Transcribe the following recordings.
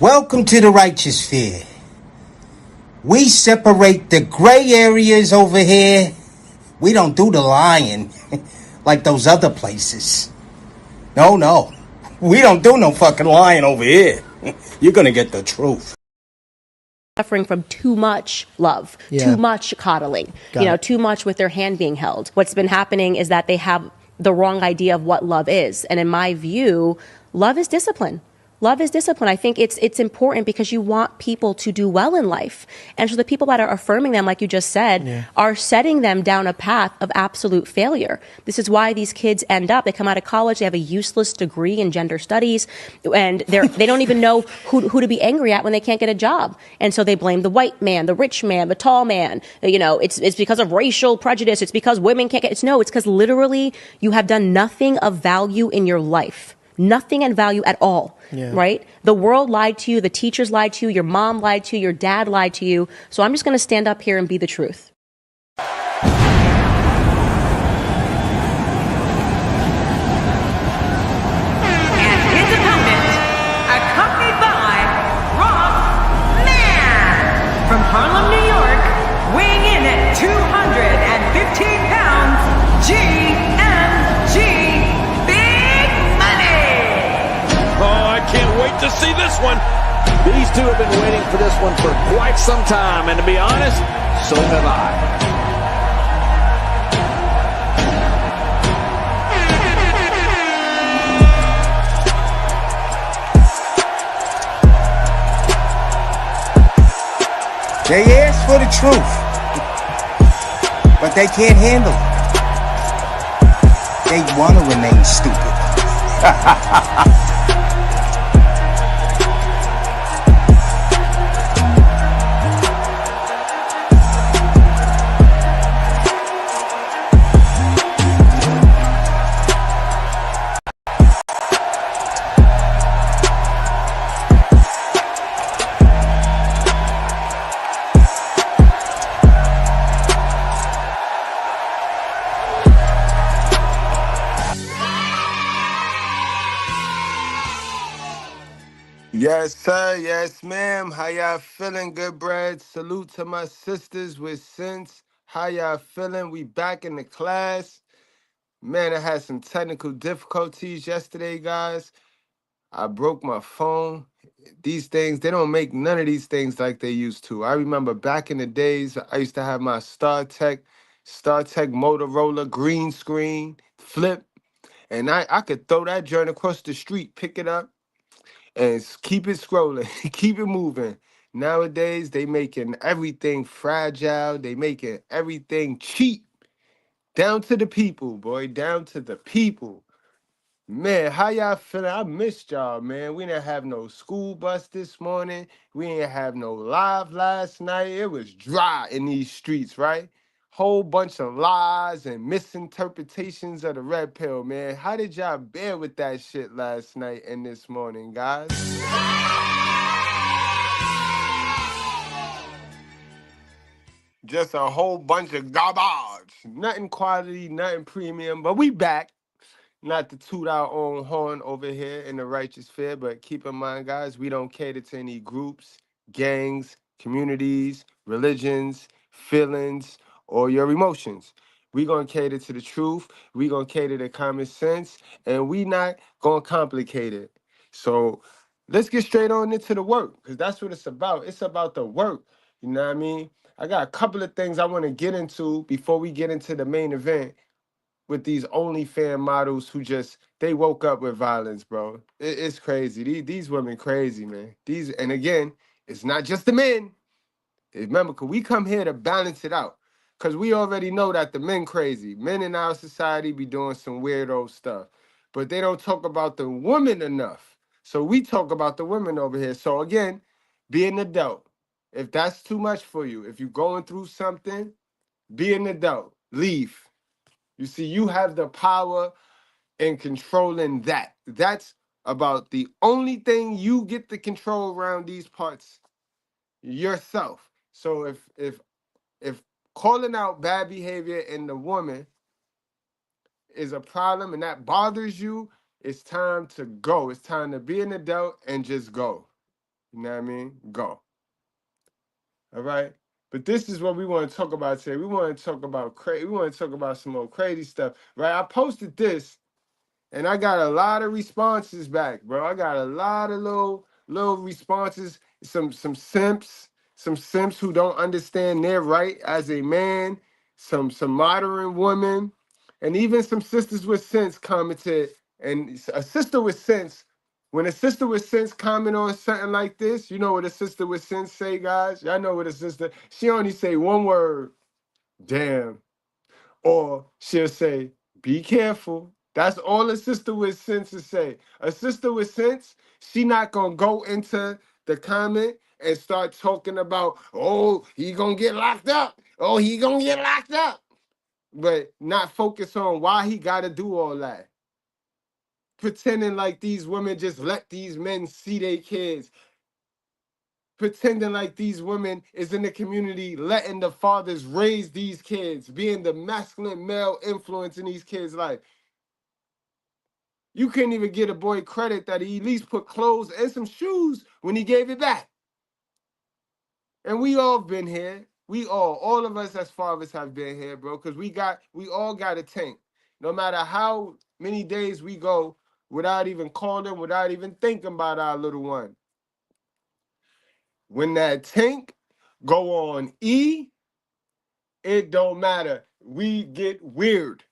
Welcome to the righteous sphere. We separate the gray areas over here. We don't do the lying like those other places. No. We don't do no fucking lying over here. You're gonna get the truth. Suffering from too much love, too much coddling, too much with their hand being held. What's been happening is that they have the wrong idea of what love is. And in my view, love is discipline. Love is discipline. I think it's important because you want people to do well in life. And so the people that are affirming them, like you just said, are setting them down a path of absolute failure. This is why these kids end up, they come out of college, they have a useless degree in gender studies, and they don't even know who to be angry at when they can't get a job. And so they blame the white man, the rich man, the tall man. It's because of racial prejudice. It's because women can't get, it's because literally you have done nothing of value in your life. Nothing in value at all, right? The world lied to you, the teachers lied to you, your mom lied to you, your dad lied to you. So I'm just going to stand up here and be the truth. From Harlem, New York, weighing in at 215 pounds, GMG Big Money! Oh, I can't wait to see this one. These two have been waiting for this one for quite some time, and to be honest, so have I. They ask for the truth, but they can't handle it. They want to remain stupid. Yes, sir. Yes, ma'am. How y'all feeling? Good, bread. Salute to my sisters with sense. How y'all feeling? We back in the class. Man, I had some technical difficulties yesterday, guys. I broke my phone. These things, they don't make none of these things like they used to. I remember back in the days, I used to have my StarTech Motorola green screen flip, and I could throw that joint across the street, pick it up, and keep it scrolling, keep it moving. Nowadays, they making everything fragile. They making everything cheap. Down to the people, boy. Down to the people. Man, how y'all feeling? I missed y'all, man. We didn't have no school bus this morning. We didn't have no live last night. It was dry in these streets, right? Whole bunch of lies and misinterpretations of the red pill, man. How did y'all bear with that shit last night and this morning, guys? Just a whole bunch of garbage. Nothing quality, nothing premium, but we back. Not to toot our own horn over here in the righteous fair, but keep in mind, guys, we don't cater to any groups, gangs, communities, religions, feelings, or your emotions. We gonna cater to the truth. We gonna cater to common sense, and we not gonna complicate it. So let's get straight on into the work, because that's what it's about. It's about the work. You know what I mean? I got a couple of things I want to get into before we get into the main event with these OnlyFans models who just they woke up with violence, bro. It's crazy. These women crazy, man. And again, it's not just the men. Remember, cause we come here to balance it out. Cause we already know that the men crazy. Men in our society be doing some weirdo stuff. But they don't talk about the women enough. So we talk about the women over here. So again, be an adult. If that's too much for you, if you're going through something, be an adult. Leave. You see, you have the power in controlling that. That's about the only thing you get the control around these parts yourself. So if calling out bad behavior in the woman is a problem and that bothers you, it's time to go. It's time to be an adult and just go. You know what I mean? Go. All right? But this is what we want to talk about today. We want to talk about crazy. We want to talk about some more crazy stuff, right? I posted this, and I got a lot of responses back, bro. I got a lot of little responses. Some simps who don't understand their right as a man. Some modern women, and even some sisters with sense commented. And a sister with sense. When a sister with sense comment on something like this, you know what a sister with sense say, guys? Y'all know what a sister. She only say one word, damn. Or she'll say, be careful. That's all a sister with sense to say. A sister with sense, she not gonna go into the comment and start talking about, oh, he gonna get locked up. Oh, he gonna get locked up. But not focus on why he gotta do all that. Pretending like these women just let these men see their kids. Pretending like these women is in the community letting the fathers raise these kids, being the masculine male influence in these kids' life. You couldn't even give a boy credit that he at least put clothes and some shoes when he gave it back. And we all been here. All of us as fathers have been here, bro, because we all got a tank. No matter how many days we go without even calling, without even thinking about our little one. When that tank go on E, it don't matter. We get weird.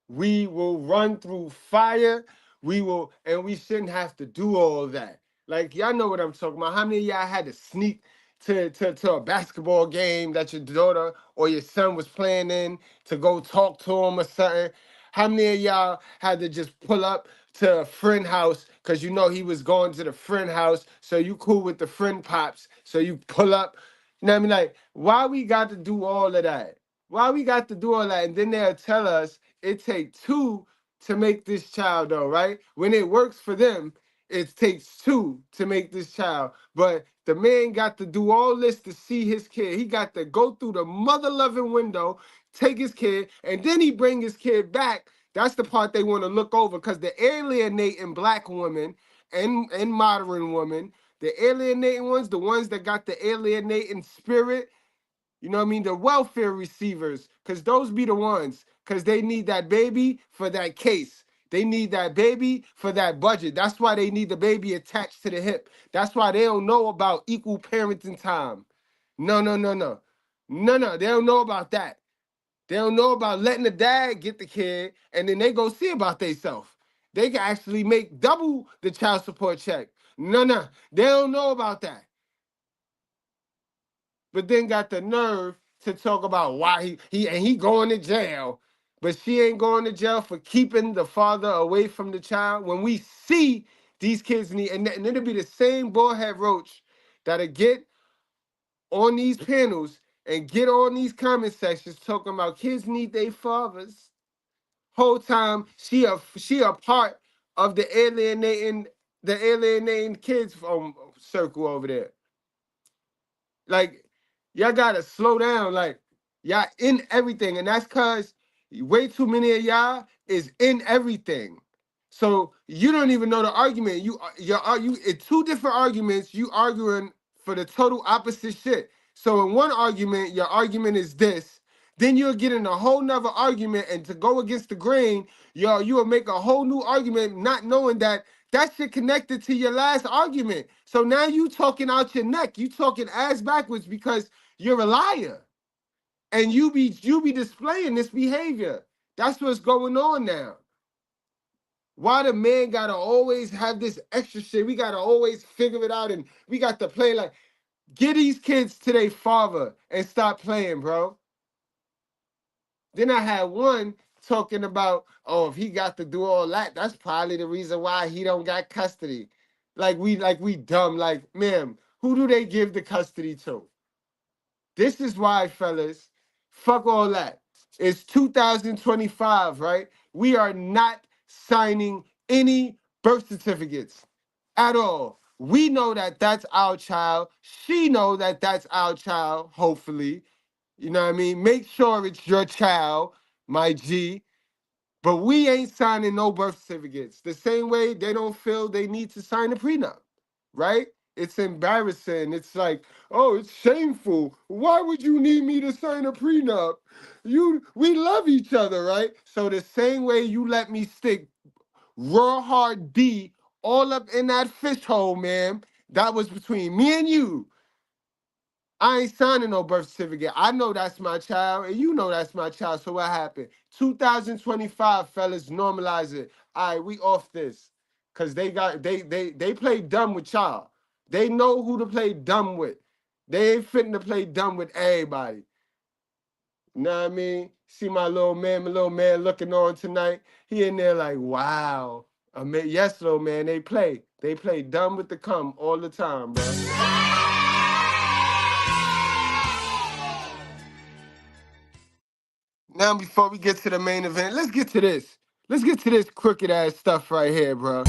We will run through fire. And we shouldn't have to do all that. Like, y'all know what I'm talking about. How many of y'all had to sneak to a basketball game that your daughter or your son was playing in to go talk to him or something? How many of y'all had to just pull up to a friend house because you know he was going to the friend house, so you cool with the friend pops, so you pull up? You know what I mean? Like, why we got to do all of that? Why we got to do all that? And then they'll tell us it takes two to make this child, though, right? When it works for them, it takes two to make this child. But the man got to do all this to see his kid. He got to go through the mother-loving window, take his kid, and then he bring his kid back. That's the part they want to look over, because the alienating black women and modern women, the alienating ones, the ones that got the alienating spirit, you know what I mean? The welfare receivers, because those be the ones, because they need that baby for that case. They need that baby for that budget. That's why they need the baby attached to the hip. That's why they don't know about equal parenting time. No, no, no, no. No, no, they don't know about that. They don't know about letting the dad get the kid, and then they go see about themselves. They can actually make double the child support check. No, no, they don't know about that. But then got the nerve to talk about why he going to jail, but she ain't going to jail for keeping the father away from the child. When we see these kids need, and it'll be the same bullhead roach that'll get on these panels and get on these comment sections talking about kids need their fathers. Whole time she a part of the alienating kids circle over there. Like, y'all gotta slow down. Like, y'all in everything, and that's cause way too many of y'all is in everything. So you don't even know the argument. You in two different arguments. You arguing for the total opposite shit. So in one argument, your argument is this. Then you'll get in a whole nother argument, and to go against the grain, you will make a whole new argument, not knowing that that shit connected to your last argument. So now you talking out your neck. You talking ass backwards because you're a liar. And you be displaying this behavior. That's what's going on now. Why the man gotta always have this extra shit? We gotta always figure it out, and we got to play like, get these kids to their father and stop playing, bro. Then I had one talking about, oh, if he got to do all that, that's probably the reason why he don't got custody. Like we dumb. Like, ma'am, who do they give the custody to? This is why, fellas, fuck all that. It's 2025, right? We are not signing any birth certificates at all. We know that that's our child. She know that that's our child, hopefully. You know what I mean? Make sure it's your child, my G. But we ain't signing no birth certificates. The same way they don't feel they need to sign a prenup, right? It's embarrassing. It's like, oh, it's shameful. Why would you need me to sign a prenup? We love each other, right? So the same way you let me stick raw hard D all up in that fish hole, man, that was between me and you. I ain't signing no birth certificate. I know that's my child, and you know that's my child. So what happened? 2025, fellas, normalize it. All right, we off this. Cause they play dumb with y'all. They know who to play dumb with. They ain't fitting to play dumb with everybody. You know what I mean? See my little man looking on tonight. He in there like, wow. Yes, little man, they play. They play dumb with the cum all the time, bro. Now, before we get to the main event, let's get to this. Let's get to this crooked ass stuff right here, bro.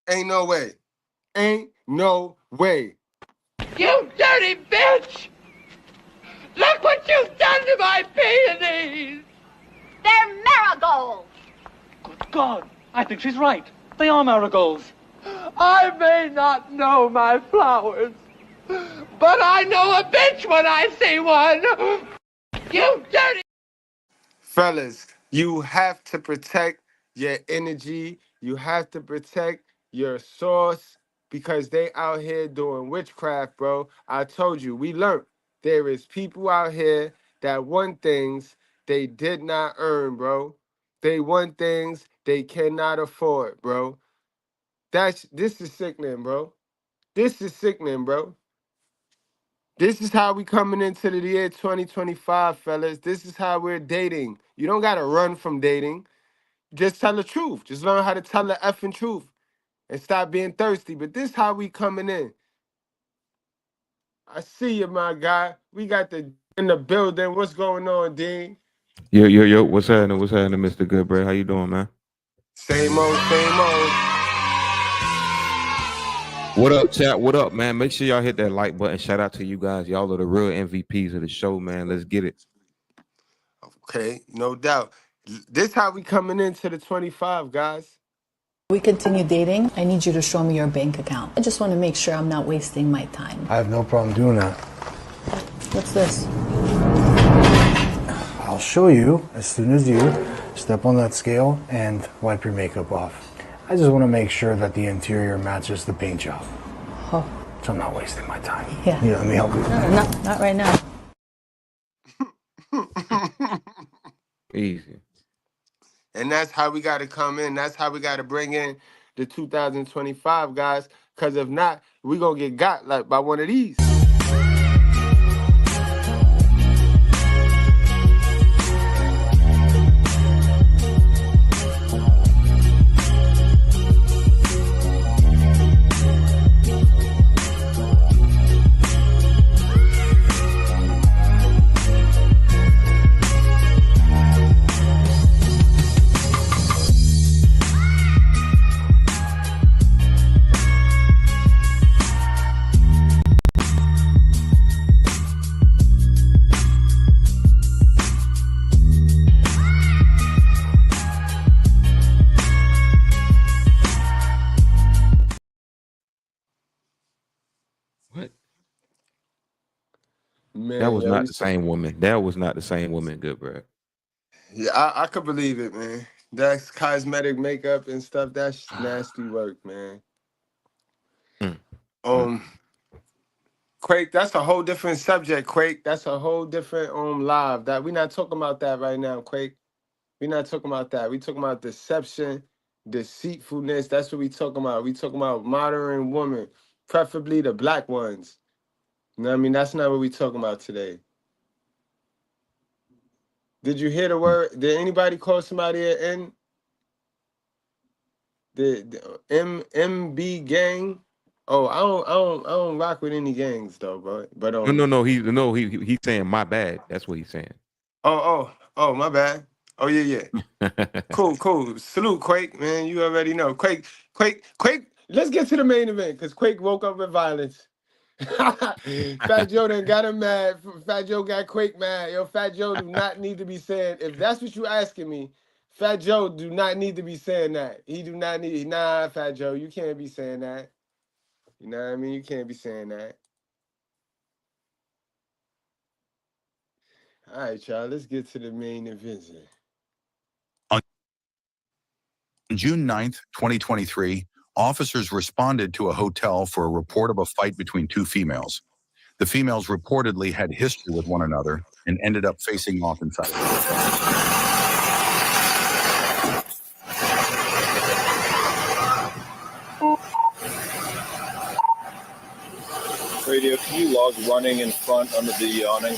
Ain't no way. Ain't no way. You dirty bitch! Look what you've done to my peonies! They're marigolds! Good God, I think she's right. They are marigolds. I may not know my flowers, but I know a bitch when I see one! You dirty... Fellas, you have to protect your energy. You have to protect your source because they out here doing witchcraft, bro. I told you, we learned there is people out here that want things they did not earn, bro. They want things they cannot afford, bro. This is sickening, bro. This is sickening, bro. This is how we coming into the year 2025, fellas. This is how we're dating. You don't gotta run from dating. Just tell the truth. Just learn how to tell the effing truth and stop being thirsty. But this how we coming in. I see you, my guy. We got the in the building. What's going on, Dean? Yo. What's happening? What's happening, Mr. Goodbread? How you doing, man? Same old, same old. What up, chat? What up, man? Make sure y'all hit that like button. Shout out to you guys. Y'all are the real MVPs of the show, man. Let's get it. Okay, no doubt. This how we coming into the 25, guys. We continue dating. I need you to show me your bank account. I just want to make sure I'm not wasting my time. I have no problem doing that. What's this? I'll show you as soon as you step on that scale and wipe your makeup off. I just want to make sure that the interior matches the paint job. Oh. So I'm not wasting my time. Yeah. Here, let me help you. No, not right now. Easy. And that's how we got to come in. That's how we got to bring in the 2025 guys. Because if not, we going to get got like by one of these. What? Man, That was yo, not the same woman. That was not the same woman, Goodbread. yeah, I could believe it, man. That's cosmetic makeup and stuff. That's nasty work, man. Quake, that's a whole different subject, Quake. That's a whole different live. That we're not talking about that right now, Quake. We're not talking about that. We talking about deception, deceitfulness. That's what we talking about. We talking about modern women, preferably the black ones. No, I mean, that's not what we're talking about today. Did you hear the word? Did anybody call somebody an N? The MB gang? Oh, I don't rock with any gangs though, but No. He's saying my bad. That's what he's saying. Oh, my bad. Oh yeah. Cool. Salute, Quake, man. You already know. Quake. Let's get to the main event because Quake woke up with violence. Fat Joe done got him mad. Fat Joe got Quake mad. Yo, Fat Joe do not need to be saying, if that's what you asking me, Fat Joe do not need to be saying that. He do not need, nah, Fat Joe, you can't be saying that. You know what I mean? You can't be saying that. All right, y'all, let's get to the main event. On June 9th, 2023, officers responded to a hotel for a report of a fight between two females. The females reportedly had history with one another and ended up facing off inside. Radio, can you log running in front under the awning?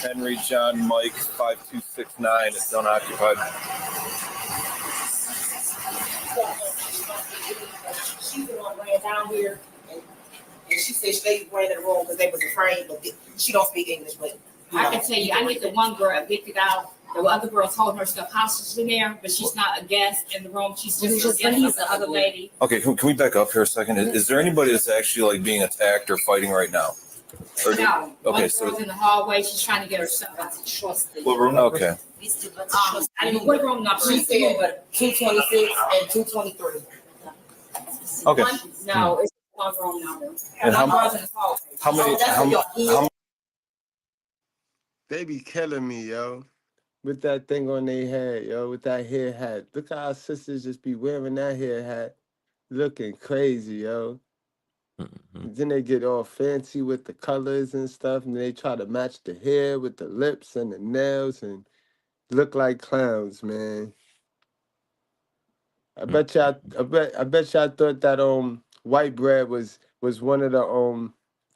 Henry John Mike 5269. It's unoccupied. She's the one ran down here, and she said they ran in the room because they was afraid, but she don't speak English. But I can tell you, I get the one girl evicted out. The other girl's holding her stuff hostage in there, but she's not a guest in the room. She's just the other lady. Okay, can we back up here a second? Is there anybody that's actually like being attacked or fighting right now? No. Okay, one so girl's in the hallway. She's trying to get her stuff out to trust. what room? Okay. I mean, what room? Not she said, but 226 and 223. Okay. No, it's one room number. And how many? They be killing me, yo. With that thing on their head, yo, with that hair hat. Look how our sisters just be wearing that hair hat. Looking crazy, yo. Then they get all fancy with the colors and stuff, and they try to match the hair with the lips and the nails and look like clowns, man. I bet y'all thought that White Bread was one of the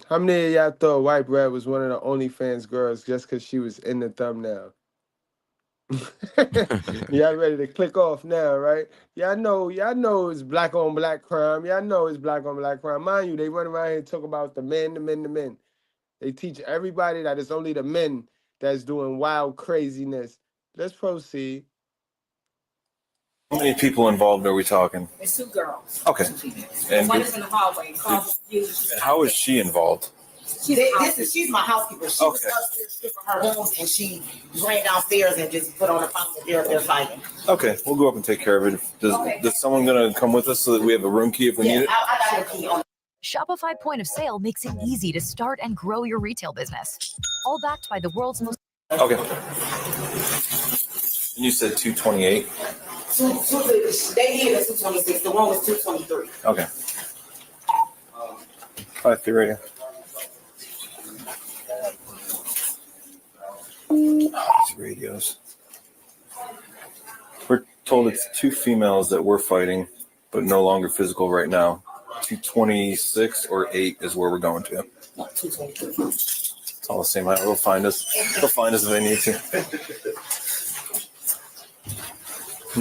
how many of y'all thought White Bread was one of the OnlyFans girls just because she was in the thumbnail? Y'all ready to click off now, right? Y'all know it's black on black crime. Y'all know it's black on black crime. Mind you, they run around here and talk about the men. They teach everybody that it's only the men that's doing wild craziness. Let's proceed. How many people involved are we talking? It's two girls. Okay. And one is in the hallway. And how is she involved? She's my housekeeper. She was upstairs stripping her rooms, and she ran downstairs and just put on the phone and they're fighting. Okay, we'll go up and take care of it. Does someone gonna come with us so that we have a room key if we need it? I got a key on. Shopify Point of Sale makes it easy to start and grow your retail business. All backed by the world's most... Okay. And you said 228? They hit us 226. The one was 223. Okay. 5-3 radio. These radios. We're told it's two females that were fighting, but no longer physical right now. 226 or 8 is where we're going to. 223. It's all the same. They'll find us. They'll find us if they need to.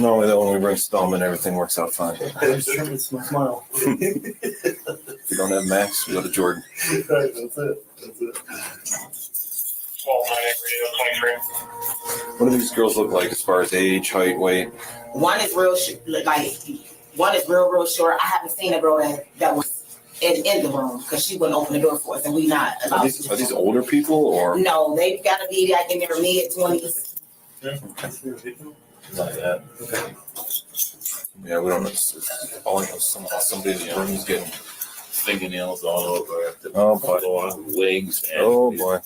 Normally, though, when we bring Spellman, everything works out fine. It's my smile. If we don't have Max, we go to Jordan. That's it. What do these girls look like as far as age, height, weight? One is real short. I haven't seen a girl that was in the room because she wouldn't open the door for us, and we not allowed. Are these older people or? No, they've got to be like in their mid-20s. Not yet. Okay. Yeah, we don't know. All I know is somebody in the room is getting fingernails all over. Oh boy. Wigs. Oh boy.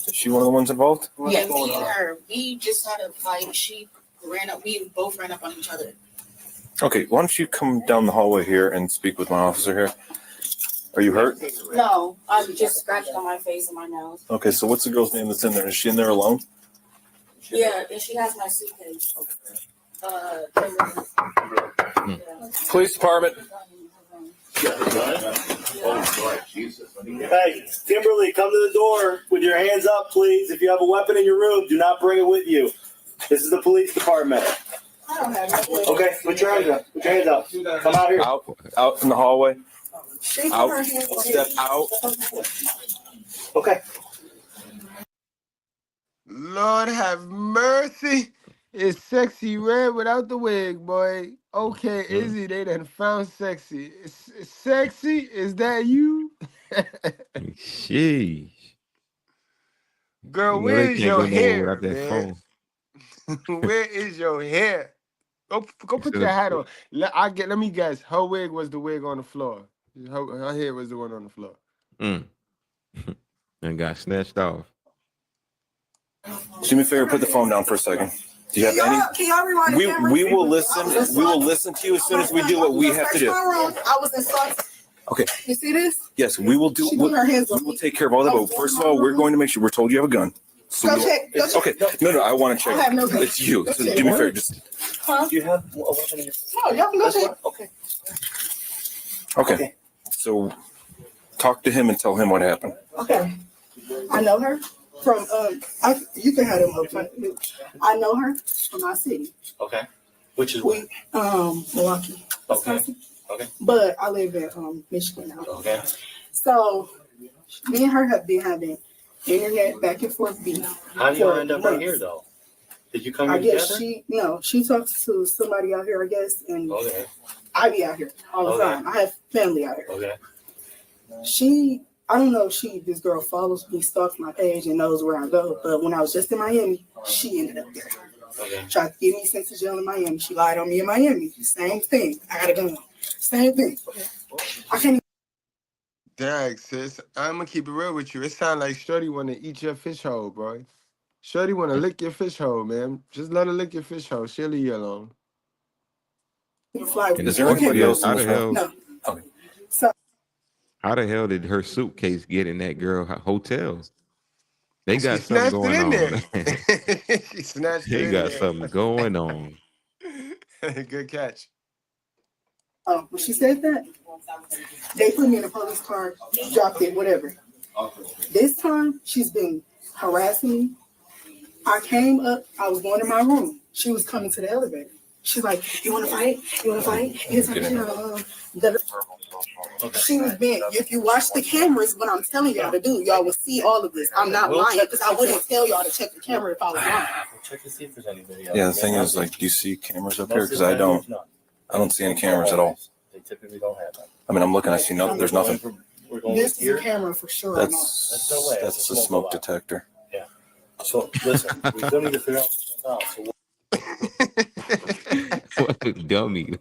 Is she one of the ones involved? Yeah, me and her. We just had a fight. She ran up. We both ran up on each other. Okay, why don't you come down the hallway here and speak with my officer here? Are you hurt? No, I'm just scratched on my face and my nose. Okay, so what's the girl's name that's in there? Is she in there alone? Yeah, and she has my suitcase. Police department. Hey, Kimberly, come to the door with your hands up, please. If you have a weapon in your room, do not bring it with you. This is the police department. Okay, put your hands up. Put your hands up. Come out here. Out in the hallway. Out. Step out. Okay. Lord have mercy. It's Sexy Red without the wig, boy. Okay, Izzy, they done found Sexy. It's Sexy, is that you? Sheesh. Girl, You know where they is can't your go nowhere hair, without that man? phone. Where is your hair? Go put Instead your of- hat on. Let me guess. Her wig was the wig on the floor. Her hair was the one on the floor. And got snatched off. Do me a favor, put the phone down for a second. Do you have any? Can y'all rewind the camera? We will listen. We will listen to you as soon as we do what we have to do. I was insulted. Okay. You see this? Yes, we will do. She put her hands on We will take care of all that. But first of all, we're going to make sure we're told you have a gun. So Go check. Go check. Okay. No. I want to check. I have no gun. It's you. So do me a favor. Just. Huh? Do you have a weapon in your room? No, y'all can go check. Okay. So, talk to him and tell him what happened. Okay. I know her from you can have them open. I know her from our city. Okay. Which is Milwaukee, Wisconsin. Okay. But I live in Michigan now. Okay. So me and her have been having internet back and forth beef. How do you end up right here, though? Did you come here I guess together? she talks to somebody out here, I guess, and Okay. I be out here all the Okay. time. I have family out here. Okay. I don't know if this girl follows me, stalks my page, and knows where I go. But when I was just in Miami, she ended up there. Okay. Tried to get me sent to jail in Miami. She lied on me in Miami. Same thing. I got a gun. Same thing. I can't. Dag, sis. I'm gonna keep it real with you. It sounds like Shorty wanna eat your fish hole, bro. Shorty wanna lick your fish hole, man. Just let her lick your fish hole. She'll leave you alone. And is there anybody else? How the hell? No. How the hell did her suitcase get in that girl hotel? They got She something snatched going it in on. there. Man. She snatched it They in got there. something going on. Good catch. Oh, when she said that, they put me in a police car, dropped it, whatever. This time, she's been harassing me. I came up, I was going to my room. She was coming to the elevator. She's like, you want to fight? You want to fight? She was being, if you watch the cameras, what I'm telling y'all to do, y'all will see all of this. I'm not lying because I wouldn't tell y'all to check the camera if I was lying. Check to see if there's anybody else. Yeah, the thing is, like, do you see cameras up here? Because I don't see any cameras at all. They typically don't have them. I mean, I'm looking. I see nothing. There's nothing. We're going This is here. a camera for sure. That's no way. that's a smoke detector. Yeah. So listen, we still need to figure out what's going on. So What a dummy.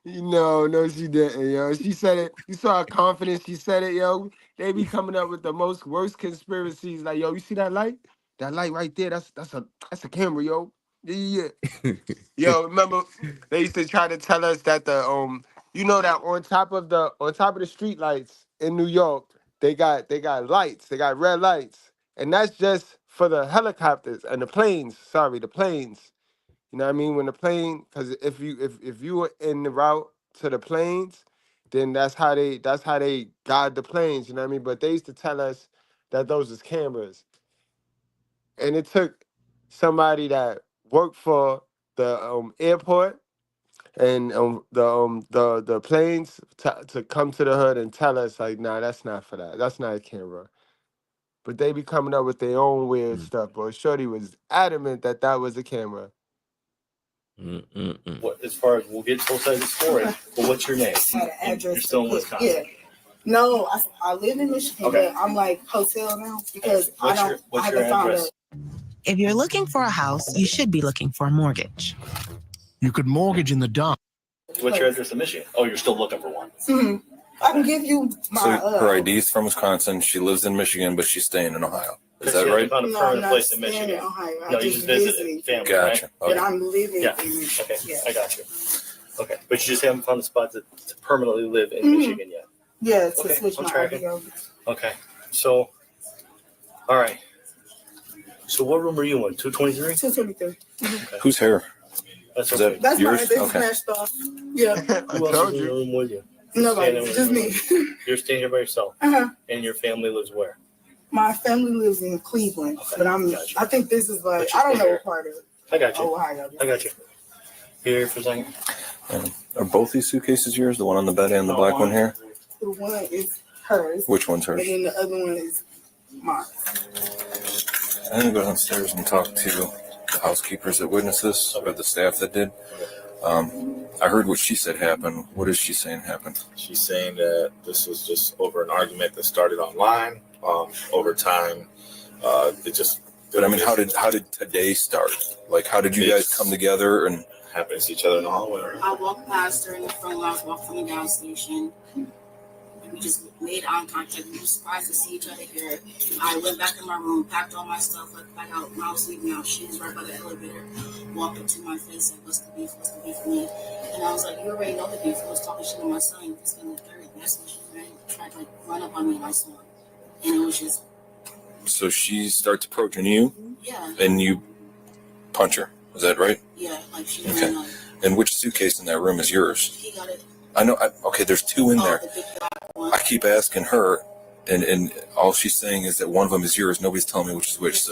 No, she didn't, yo. She said it. You saw her confidence. She said it, yo. They be coming up with the worst conspiracies. Like, yo, you see that light? That light right there. That's a camera, yo. Yeah. Yo, remember they used to try to tell us that the that on top of the street lights in New York, they got lights. They got red lights, and that's just for the helicopters and the planes. Sorry, the planes. You know what I mean? When the plane, because if you were in the route to the planes, then that's how they guide the planes. You know what I mean? But they used to tell us that those is cameras, and it took somebody that worked for the airport and the planes to come to the hood and tell us like, nah, that's not for that. That's not a camera. But they be coming up with their own weird stuff. But Shorty was adamant that was a camera. What, as far as we'll get both sides of the story, but what's your name? You're still in Wisconsin. Yeah. No, I live in Michigan, Okay. but I'm like hotel now because I haven't found a. If you're looking for a house, you should be looking for a mortgage. You could mortgage in the dark. What's your address in Michigan? Oh, you're still looking for one. Mm-hmm. I can give you my. So her ID is from Wisconsin. She lives in Michigan, but she's staying in Ohio. Is that She right? found a No, permanent I'm place not in staying Michigan. in Ohio. No, I'm you just just visited visiting. family, Gotcha. right? But I'm living Yeah. in Michigan. Okay, Yeah. I got you. Okay, but you just haven't found a spot to permanently live in Mhm. Michigan yet. Yeah, to Okay, switch I'm my tracking. ID over. Okay, so, all right. So what room are you in? 223? 223. Who's her? That's Is okay. that That's yours? mine. They Okay. smashed off. Yeah. I Who else told is in the you. room with you? Nobody. Staying Just in me. You're staying here by yourself. Uh-huh. And your family lives where? My family lives in Cleveland, but I think this is like, I don't know what part of I got you. Ohio. I got you. Here for a second. Are both these suitcases yours? The one on the bed and the black one here? The one is hers. Which one's hers? And then the other one is mine. I'm going to go downstairs and talk to the housekeepers that witnessed this, or the staff that did. I heard what she said happened. What is she saying happened? She's saying that this was just over an argument that started online. Over time, it just. But I mean, how did today start? Like, how did you guys come together and happen to see each other in the hallway? I walked past her in the front line, walked from the gas station. We just made eye contact. We were surprised to see each other here. I went back in my room, packed all my stuff, like back out. When I was leaving out, she was right by the elevator, walked up to my face, said, "What's the beef? What's the beef for me?" And I was like, "You already know the beef." I was talking shit to my son. It's been the third. That's when she tried to run up on me, and I saw her. And it was just. so she starts approaching you? Yeah. And you punch her. Is that right? Yeah, like she. Okay. And which suitcase in that room is yours? He got it. I know. Okay, there's two in there. The big black one. I keep asking her, and all she's saying is that one of them is yours. Nobody's telling me which is which.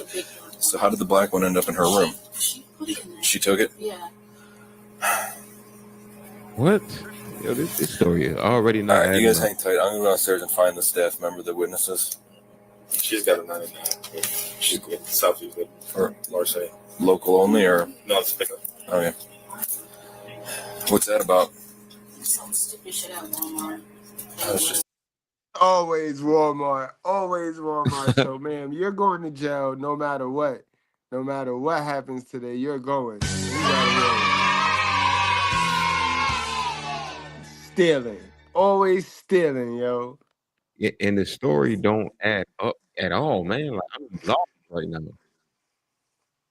So how did the black one end up in her room? She put it in there. She took it? Yeah. What? Yo, this story is already not. All right, you guys adding hang tight. I'm going to go downstairs and find the staff member that witnesses. She's got a 99. She's good. Southeast good. Or Marseille. local only, or? No, it's pickup. Okay. What's that about? Some stupid shit at Walmart. That's just. Always Walmart. Always Walmart. So, ma'am, you're going to jail no matter what. No matter what happens today, you're going. You gotta go. Stealing. Always stealing, yo. And the story don't add up at all, man. Like, I'm lost right now.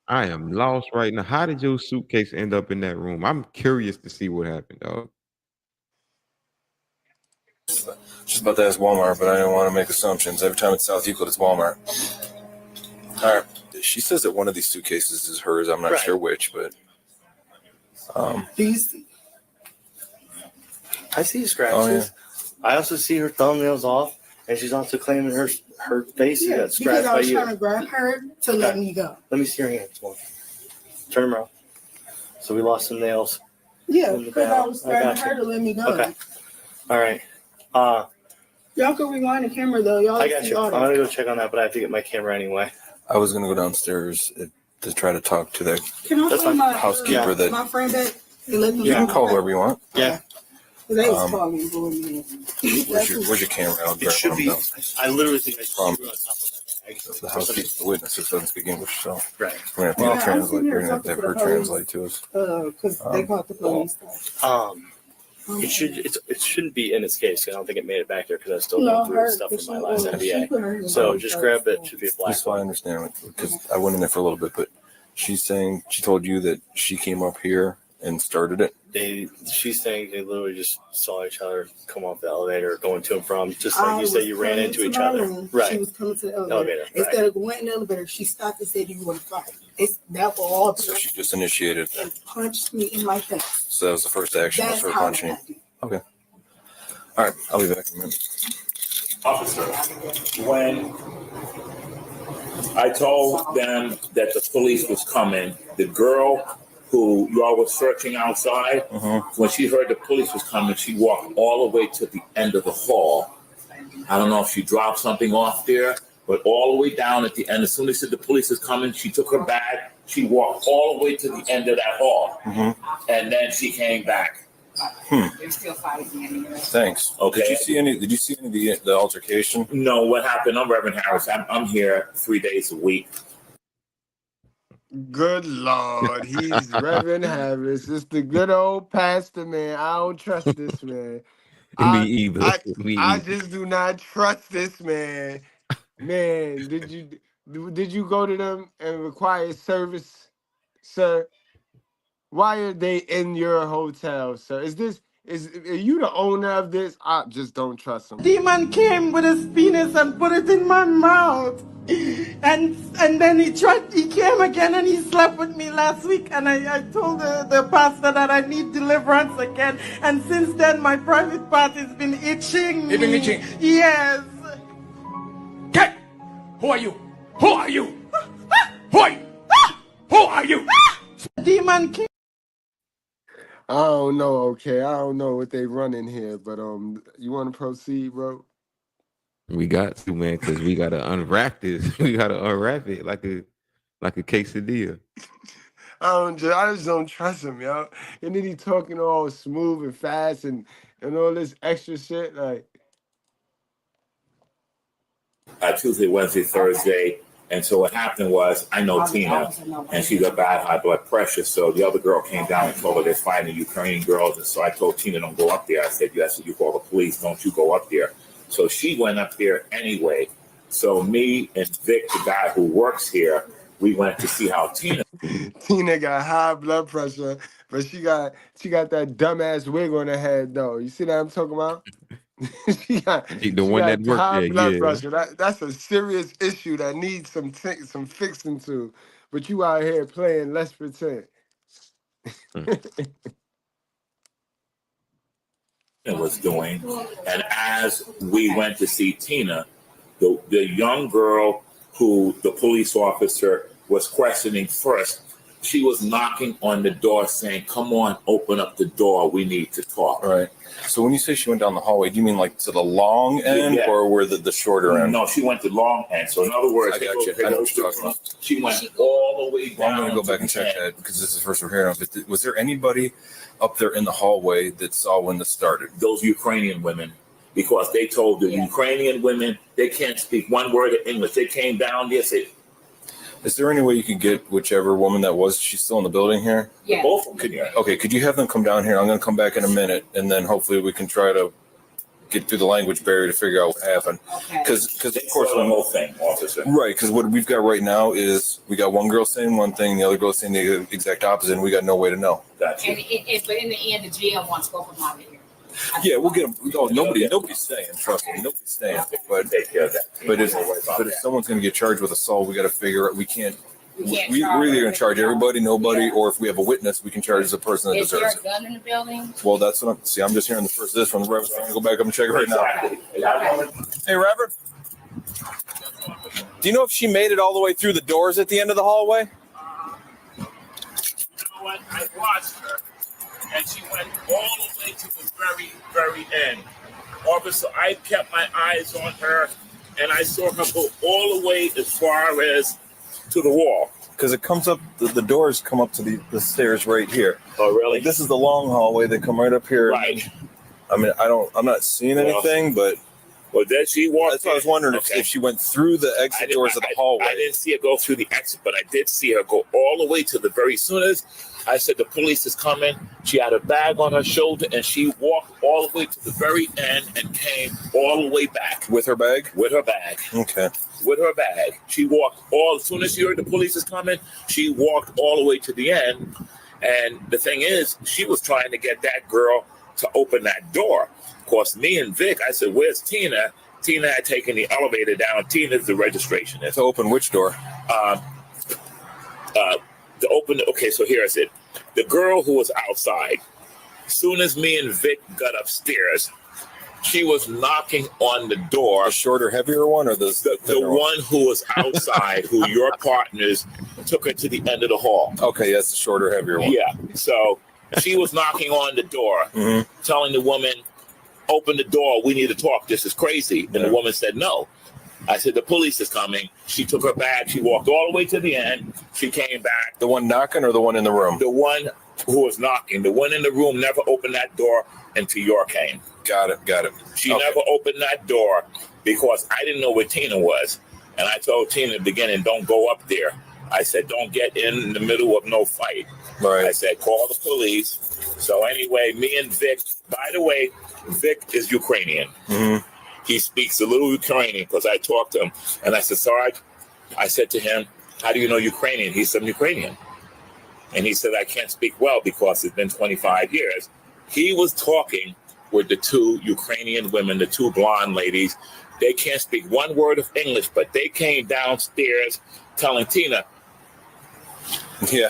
I am lost right now. How did your suitcase end up in that room? I'm curious to see what happened, dog. Just about to ask Walmart, but I didn't want to make assumptions. Every time it's South Euclid, it's Walmart. All right. She says that one of these suitcases is hers. I'm not sure which, but. I see scratches. Oh, yeah. I also see her thumbnails off, and she's also claiming her face got Because scratched I by was you. trying to grab her to let me go. Let me see your hands. One. Turn them around. So we lost some nails. Yeah, in the because I back. was grabbing her to let me go. Okay. All right. Y'all can rewind the camera though. Y'all I got see you. all I'm that. gonna go check on that, but I have to get my camera anyway. I was going to go downstairs to try to talk to the Can I call my housekeeper that. my friend back and let them You can call whoever you want. Yeah. They was calling me going in. Where's your camera? I'll grab should one be. down. I literally think I Um, should on top of that bag. The housekeeper, the witnesses doesn't speak English, so Right. we're going to have to translate. We're going to have her translate to us. Because they called the police. It shouldn't be in this case. I don't think it made it back there because I was still No, going through her- stuff from my she- last she NBA. put her in So the just box. grab it. Should be a black Just so I one. understand, because I went in there for a little bit, but she's saying she told you that she came up here and started it. She's saying they literally just saw each other come off the elevator, going to and from, just like you said, you ran into each other. She Right. was coming to the elevator. Elevator, Instead right. of going in the elevator, she stopped and said, "You want to fight?" That was all. So she just initiated. And punched me in my face. So that was the first action, was That's her how punching you. it happened. Okay. All right, I'll be back in a minute. Officer, when I told them that the police was coming, the girl who y'all was searching outside, when she heard the police was coming, she walked all the way to the end of the hall. I don't know if she dropped something off there, but all the way down at the end, as soon as the police is coming, she took her bag, she walked all the way to the end of that hall, and then she came back. They're still fighting. Thanks. Okay. Did you see any of the altercation? No, what happened? I'm Reverend Harris. I'm here 3 days a week. Good Lord, he's Reverend Harris. It's the good old pastor, man. I don't trust this man. Me either. I just do not trust this man. Man, did you go to them and require service, sir? Why are they in your hotel, sir? Is Are you the owner of this? I just don't trust him. Demon came with his penis and put it in my mouth. And then he came again and he slept with me last week, and I told the pastor that I need deliverance again, and since then my private part has been itching. You've been itching? Yes. Okay. Who are you? Who are you? Who are you? Who are you? Demon came. I don't know, okay. I don't know what they running here, but you want to proceed, bro? We got to, man, because we gotta unwrap this. We gotta unwrap it like a quesadilla. I just don't trust him, yo. And then he talking all smooth and fast and all this extra shit, like. Tuesday, Wednesday, Thursday. And so what happened was, I know Tina, and she got bad high blood pressure. So the other girl came down and told her they're finding Ukrainian girls. And so I told Tina, don't go up there. I said, yes, you call the police. Don't you go up there. So she went up there anyway. So me and Vic, the guy who works here, we went to see how Tina got high blood pressure, but she got that dumbass wig on her head, though. You see that I'm talking about? she got high blood pressure. That's a serious issue that needs some fixing to. But you out here playing let's pretend. was doing. And as we went to see Tina, the young girl who the police officer was questioning first, she was knocking on the door saying, come on, open up the door. We need to talk. Right. So when you say she went down the hallway, do you mean like to the long end or where the shorter end? No, she went the long end. So in other words, I got you. I know what you're talking about. She went all the way down. Well, I'm going to go back and check that because this is the first we're hearing of it. Was there anybody up there in the hallway that saw when this started? Those Ukrainian women, because they told the Ukrainian women they can't speak one word of English. They came down there, said, is there any way you could get whichever woman that was? She's still in the building here? Yeah. Both of them. Okay, could you have them come down here? I'm going to come back in a minute, and then hopefully we can try to get through the language barrier to figure out what happened. Because of course, the whole thing, officer. Right, because what we've got right now is we got one girl saying one thing, the other girl saying the exact opposite, and we got no way to know. Gotcha. But in the end, the GM wants both of them out of here. Yeah, we'll get them. Oh, nobody's staying. Trust me, nobody's staying. But take care of that. But if someone's going to get charged with assault, we got to figure out. We can't. We're either going to charge everybody, nobody, or if we have a witness, we can charge the person that deserves it. Is there a gun in the building? Well, that's what I'm just hearing the first this from the Reverend. I'm going to go back up and check it right now. Hey, Reverend. Do you know if she made it all the way through the doors at the end of the hallway? You know what? I watched her, and she went all the way to the very, very end. Officer, I kept my eyes on her, and I saw her go all the way as far as to the wall. Because it comes up, the doors come up to the stairs right here. Oh, really? Like, this is the long hallway. They come right up here. Right. I mean, I'm not seeing anything, but. Well, then she walked. That's why I was wondering if she went through the exit doors of the hallway. I didn't see her go through the exit, but I did see her go all the way to the very soon as I said the police is coming. She had a bag on her shoulder, and she walked all the way to the very end and came all the way back. With her bag? With her bag. Okay. With her bag. She walked as soon as she heard the police is coming, she walked all the way to the end. And the thing is, she was trying to get that girl to open that door. Of course, me and Vic, I said, where's Tina? Tina had taken the elevator down. Tina's the registration. To open which door? To open, okay, so here is it. The girl who was outside, as soon as me and Vic got upstairs, she was knocking on the door. The shorter, heavier one, or the one who was outside, who your partners took her to the end of the hall. Okay, that's the shorter, heavier one. Yeah, so she was knocking on the door, telling the woman, open the door, we need to talk, this is crazy. And the woman said no. I said, the police is coming. She took her bag, she walked all the way to the end, she came back. The one knocking or the one in the room? The one who was knocking. The one in the room never opened that door until York came. Got it. She never opened that door because I didn't know where Tina was. And I told Tina in the beginning, don't go up there. I said, don't get in the middle of no fight. Right. I said, call the police. So anyway, me and Vic, by the way, Vic is Ukrainian. Mm-hmm. He speaks a little Ukrainian because I talked to him. And I said, Sarge, I said to him, how do you know Ukrainian? He said, I'm Ukrainian. And he said, I can't speak well because it's been 25 years. He was talking with the two Ukrainian women, the two blonde ladies. They can't speak one word of English, but they came downstairs telling Tina. Yeah.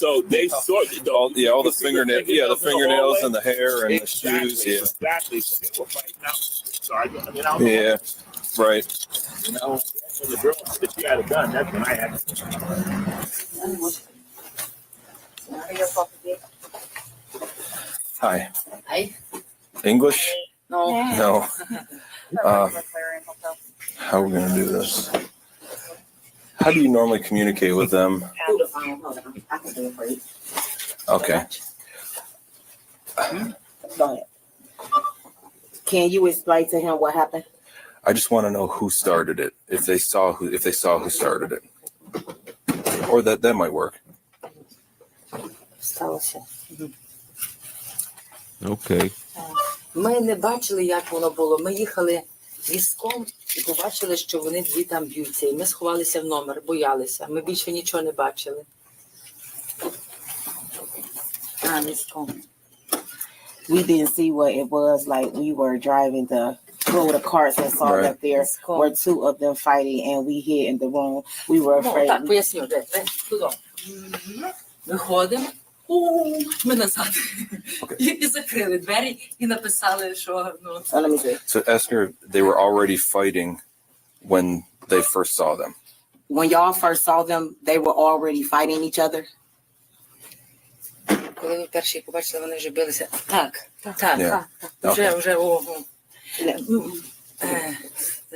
So they saw all the fingernails, the fingernails and the hair and the shoes. Yeah. Exactly. So they were fighting out. So Yeah. Right. You know, when the girl said she had a gun, that's when I had it. Hi. Hi. English? No. No. How are we gonna do this? How do you normally communicate with them? I can do it for you. Okay. Go ahead. Can you explain to him what happened? I just want to know who started it. If they saw who started it, or that might work. Сталося. Okay. Ми не бачили, як воно було. Ми їхали візком і побачили, що вони дві там б'ються. І ми сховалися в номер, боялися. Ми більше нічого не бачили. Візком. We didn't see what it was like. We were driving the road of cars and saw that there were two of them fighting, and we hid in the room. We were afraid. Так, поясню, де? Туди. Виходимо. Ми назад. І закрили двері, і написали, що... So ask her. They were already fighting when they first saw them. When y'all first saw them, they were already fighting each other. Коли ви перші побачили, вони вже билися. Так. Yeah. Вже, ого.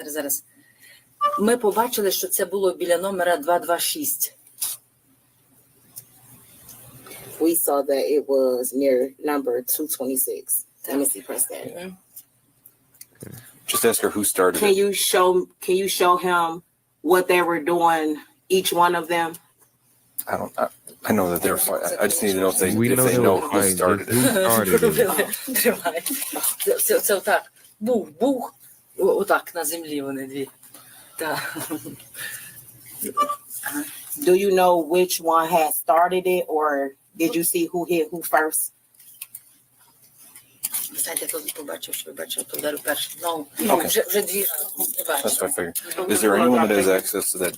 Зараз. Ми побачили, що це було біля номера 226. We saw that it was near number 226. Let me see, press that. Mm-hmm. Just ask her who started Can it. you show him what they were doing, each one of them? I know that they're fighting. I just need to know if they know who started it. Тримай. Це отак. Бух. Отак на землі вони дві. Так. Do you know which one had started it, or did you see who hit who first? Знаєте, тут побачив, що бачив, то вдарив перший. Ну, Okay. вже дві не бачив. That's what I figured. Is there anyone that has access to that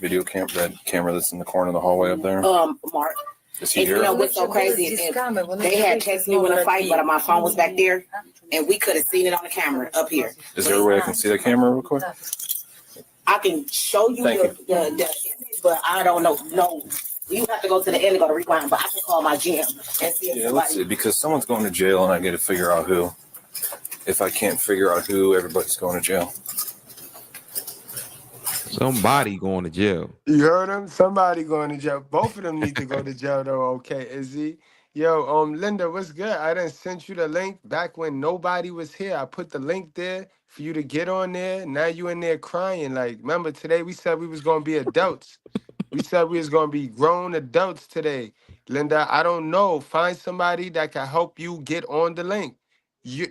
camera that's in the corner of the hallway up there? Mark. Is he And you here? know what's so crazy? They had texted me when I fight, but my phone was back there, and we could have seen it on the camera up here. Is there a way I can see that camera real quick? I can show you the but I don't know. No, you have to go to the end and go to rewind. But I can call my GM and see if Yeah, let's see. Because someone's going to jail, and I got to figure out who. If I can't figure out who, everybody's going to jail. Somebody going to jail. You heard him? Somebody going to jail. Both of them need to go to jail though. Okay, Izzy. Yo, Linda, what's good? I done sent you the link back when nobody was here. I put the link there for you to get on there. Now you in there crying. Like, remember today we said we was gonna be adults. We said we was gonna be grown adults today. Linda, I don't know. Find somebody that can help you get on the link.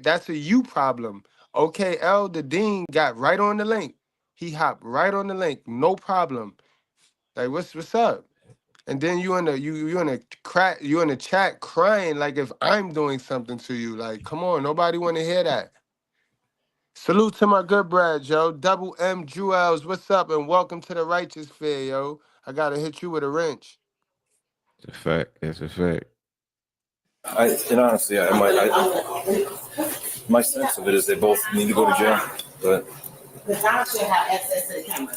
That's a you problem. Okay, the Dean got right on the link. He hopped right on the link, no problem. Like, what's up? And then you in the chat crying like if I'm doing something to you. Like, come on, nobody want to hear that. Salute to my good brad, yo. Double M Jewels, what's up? And welcome to the Righteous Fair, yo. I gotta hit you with a wrench. It's a fact. It's a fact. And honestly, my sense of it is they both need to go to jail. But the town should have access to the camera.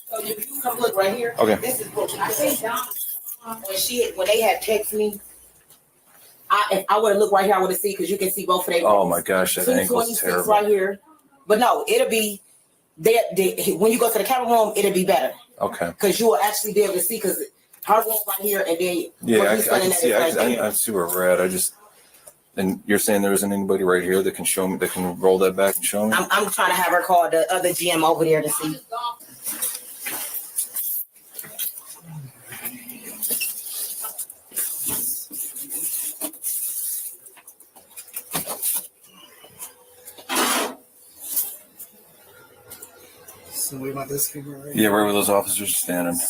So if you come look right here, okay. This is what I think. When they had texted me, if I would have looked right here, I would have seen because you can see both of them. Oh my gosh, that angle's terrible. Right here, but no, it'll be there. When you go to the camera room, it'll be better. Okay. Because you will actually be able to see because her room right here, and then yeah, I can see. I see where we're at. And you're saying there isn't anybody right here that can show me, that can roll that back and show me? I'm trying to have her call the other GM over there to see. So we about this figure right Yeah, right where those officers are standing.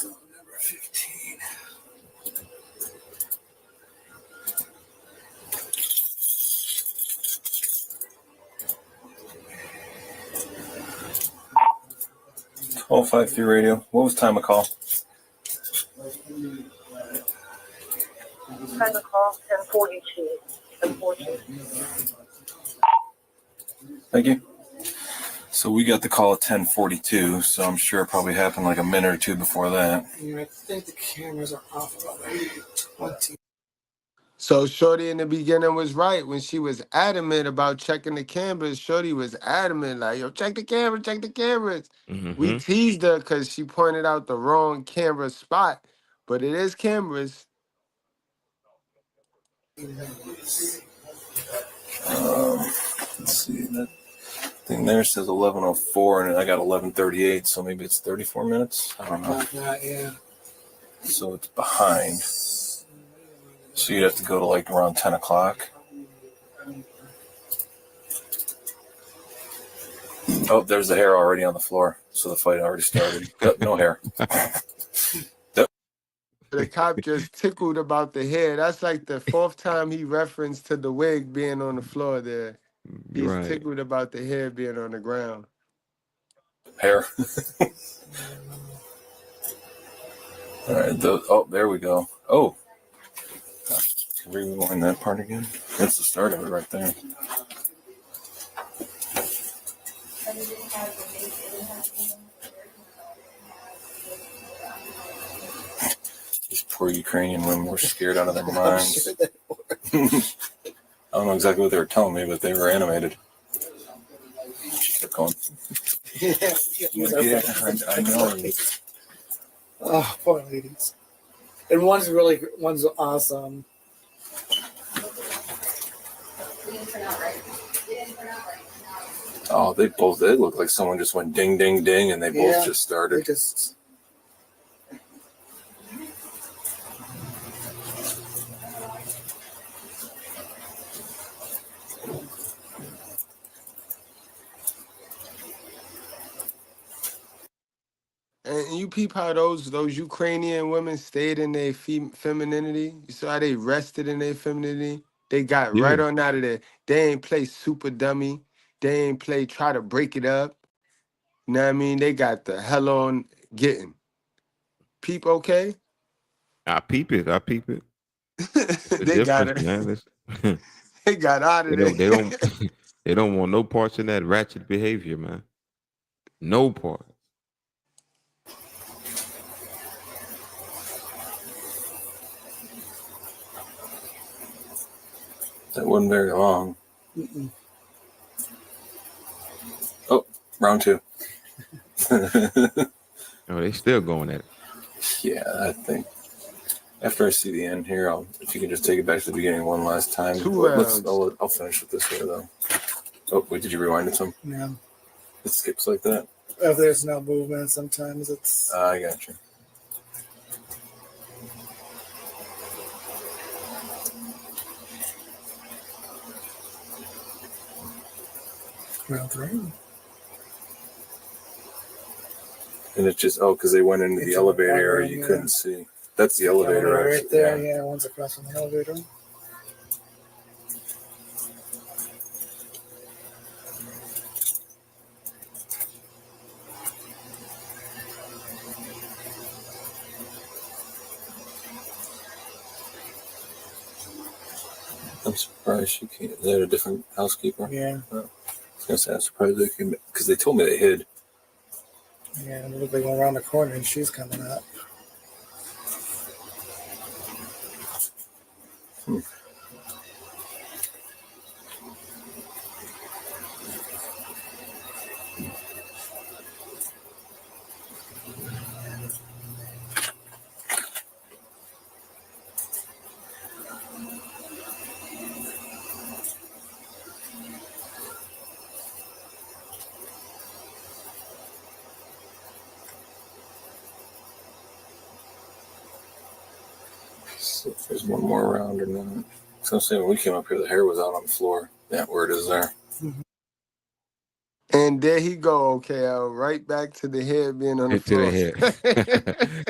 1253 radio. What was time of call? Time of call 1042. 1042. Thank you. So we got the call at 10:42, so I'm sure it probably happened like a minute or two before that. I think the cameras are off about 20. So Shorty in the beginning was right when she was adamant about checking the cameras. Shorty was adamant, like, yo, check the cameras, check the cameras. We teased her because she pointed out the wrong camera spot, but it is cameras. Let's see, that thing there says 11:04, and I got 11:38, so maybe it's 34 minutes. I don't know. Yeah. So it's behind. So you'd have to go to like around 10 o'clock. Oh, there's the hair already on the floor. So the fight already started. No hair. The cop just tickled about the hair. That's like the fourth time he referenced to the wig being on the floor there. He's tickled about the hair being on the ground. Hair. All right. There we go. Oh. Can we rewind that part again? That's the start of it right there. These poor Ukrainian women were scared out of their minds. I don't know exactly what they were telling me, but they were animated. She kept going. Yeah, I know. Oh, poor ladies. And one's awesome. Oh, they look like someone just went ding, ding, ding, and they both just started. And you peep how those Ukrainian women stayed in their femininity. You saw how they rested in their femininity. They got right on out of there. They ain't play super dummy. They ain't play try to break it up. You know what I mean? They got the hell on getting. Peep okay? I peep it. They got it. Man. They got out of there. They don't want no parts in that ratchet behavior, man. No part. That wasn't very long. Oh, round two. Oh, they still going at it. Yeah, I think after I see the end here, if you can just take it back to the beginning one last time. I'll finish with this here, though. Oh, wait, did you rewind it some? Yeah. It skips like that? If there's no movement, sometimes it's... I got you. Round three. And it's just, because they went into the elevator area, you couldn't see. That's the elevator, right actually. there, yeah, one's across from the elevator. I'm surprised she came. Is that a different housekeeper? Yeah. Oh. I was going to say, I'm surprised they came, because they told me they hid. Yeah, and it looked like going around the corner and she's coming up. So if there's one more round or not. So I'm saying when we came up here, the hair was out on the floor. Yeah, where it is there. And there he go, OKL, right back to the hair being on the floor.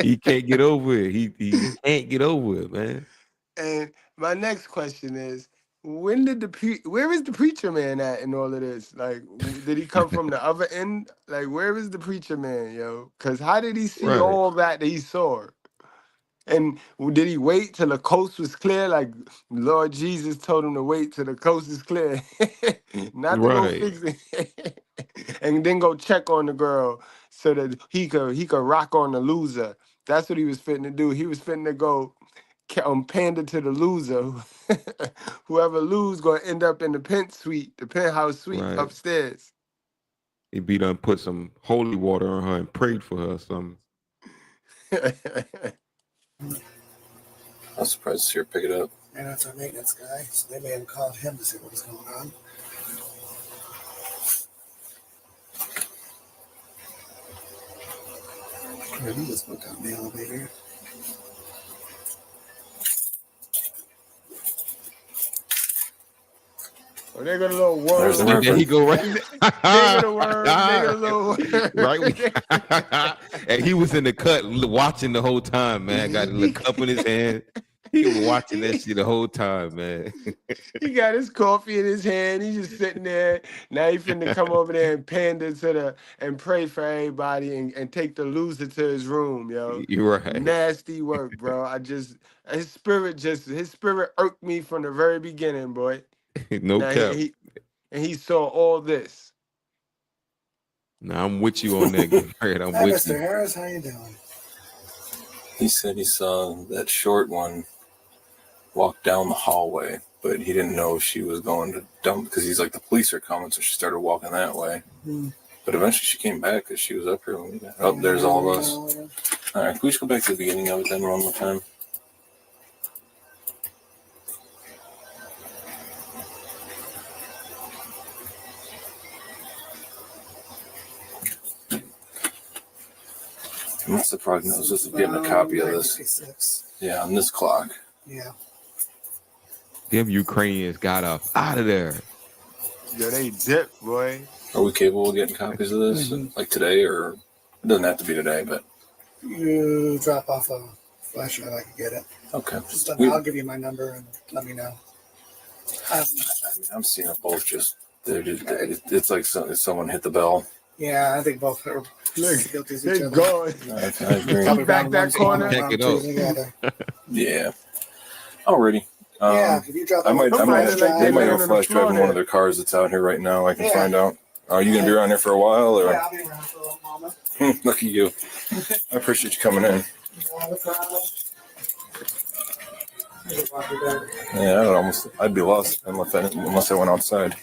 He can't get over it. He can't get over it, man. And my next question is, when did where is the preacher man at in all of this? Like, did he come from the other end? Like, where is the preacher man, yo? Because how did he see Right. all that he saw? And did he wait till the coast was clear? Like Lord Jesus told him to wait till the coast is clear, not to go Right. fix it, and then go check on the girl so that he could rock on the loser. That's what he was fitting to do. He was fitting to go pander to the loser. Whoever lose gonna end up in the penthouse suite Right. upstairs. He beat her and put some holy water on her and prayed for her or something. I'm surprised to see her pick it up. And that's our maintenance guy, so they may have called him to see what was going on. Maybe just look down the elevator. Oh, they got a little worm. And then he go right there. They got a worm. They got a little worm. Right. And he was in the cut watching the whole time, man. Got a little cup in his hand. He was watching that shit the whole time, man. He got his coffee in his hand. He's just sitting there. Now he finna come over there and pander and pray for everybody and take the loser to his room, yo. You're right. Nasty work, bro. His spirit irked me from the very beginning, boy. No Now cap. he saw all this. Nah, I'm with you on that. Garrett. I'm Hi, with Mr. you. Harris, how you doing? He said he saw that short one walk down the hallway, but he didn't know she was going to dump because he's like, the police are coming, so she started walking that way. But eventually she came back because she was up here when we got. Oh, there's all of us. All right, can we just go back to the beginning of it then one more time? What's the prognosis of getting a copy of this? 56. Yeah, on this clock. Yeah. Them Ukrainians got up out of there. Yo, they dipped, boy. Are we capable of getting copies of this, like today, or it doesn't have to be today, but You drop off a flash drive, I can get it. okay. Just I'll give you my number and let me know. I'm seeing them both just. It's like someone hit the bell. Yeah, I think both are guilty as each They other. going. I agree. Probably Back around that one corner. spot, Check it around out. two together. Yeah. Alrighty. Yeah, if you drop I might. off a flash drive, They might have on a the flash drive in floor one of their cars that's out here right now. I can find out. Are you gonna be around here for a while, or? Yeah, I'll be around for a little moment. Look at you. I appreciate you coming in. No problem. Yeah, I'd be lost unless I went outside.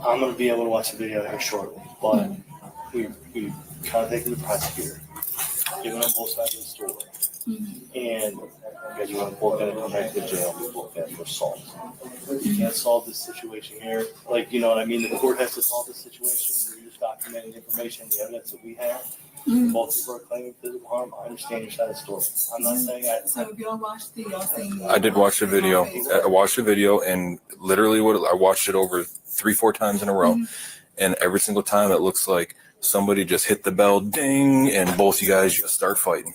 I'm going to be able to watch the video here shortly, but we contacted the prosecutor, given them both sides of the story, and because you want to book in and come back to the jail, we booked in for assault. You can't solve this situation here. Like, you know what I mean? The court has to solve this situation. We're just documenting information, the evidence that we have. Both people are claiming physical harm. I understand your side of the story. I'm not saying So if y'all watched the, y'all seen. I did watch the video. I watched the video, and literally, I watched it over 3-4 times in a row, and every single time it looks like somebody just hit the bell, ding, and both you guys just start fighting.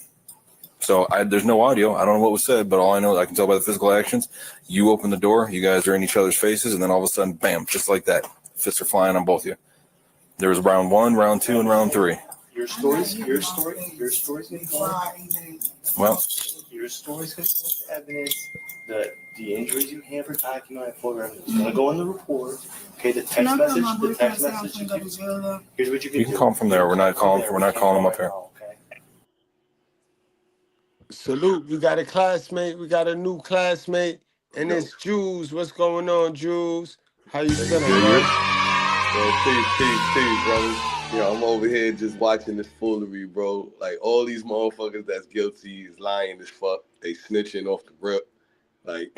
So there's no audio. I don't know what was said, but all I know is I can tell by the physical actions. You open the door, you guys are in each other's faces, and then all of a sudden, bam, just like that, fists are flying on both of you. There was round 1, round 2, and round 3. your story's going to go on. Well, Your story's going to go into evidence. The injuries you have are documented for evidence. It's going to go in the report. Okay, the text message. Here's what you you can call them from there. We're not calling them up here. Salute. We got a classmate. We got a new classmate. And it's Jules. What's going on, Jules? How you feeling, bro? Peace, brothers. You know, I'm over here just watching this foolery, bro. Like, all these motherfuckers that's guilty is lying as fuck. They snitching off the rip. Like,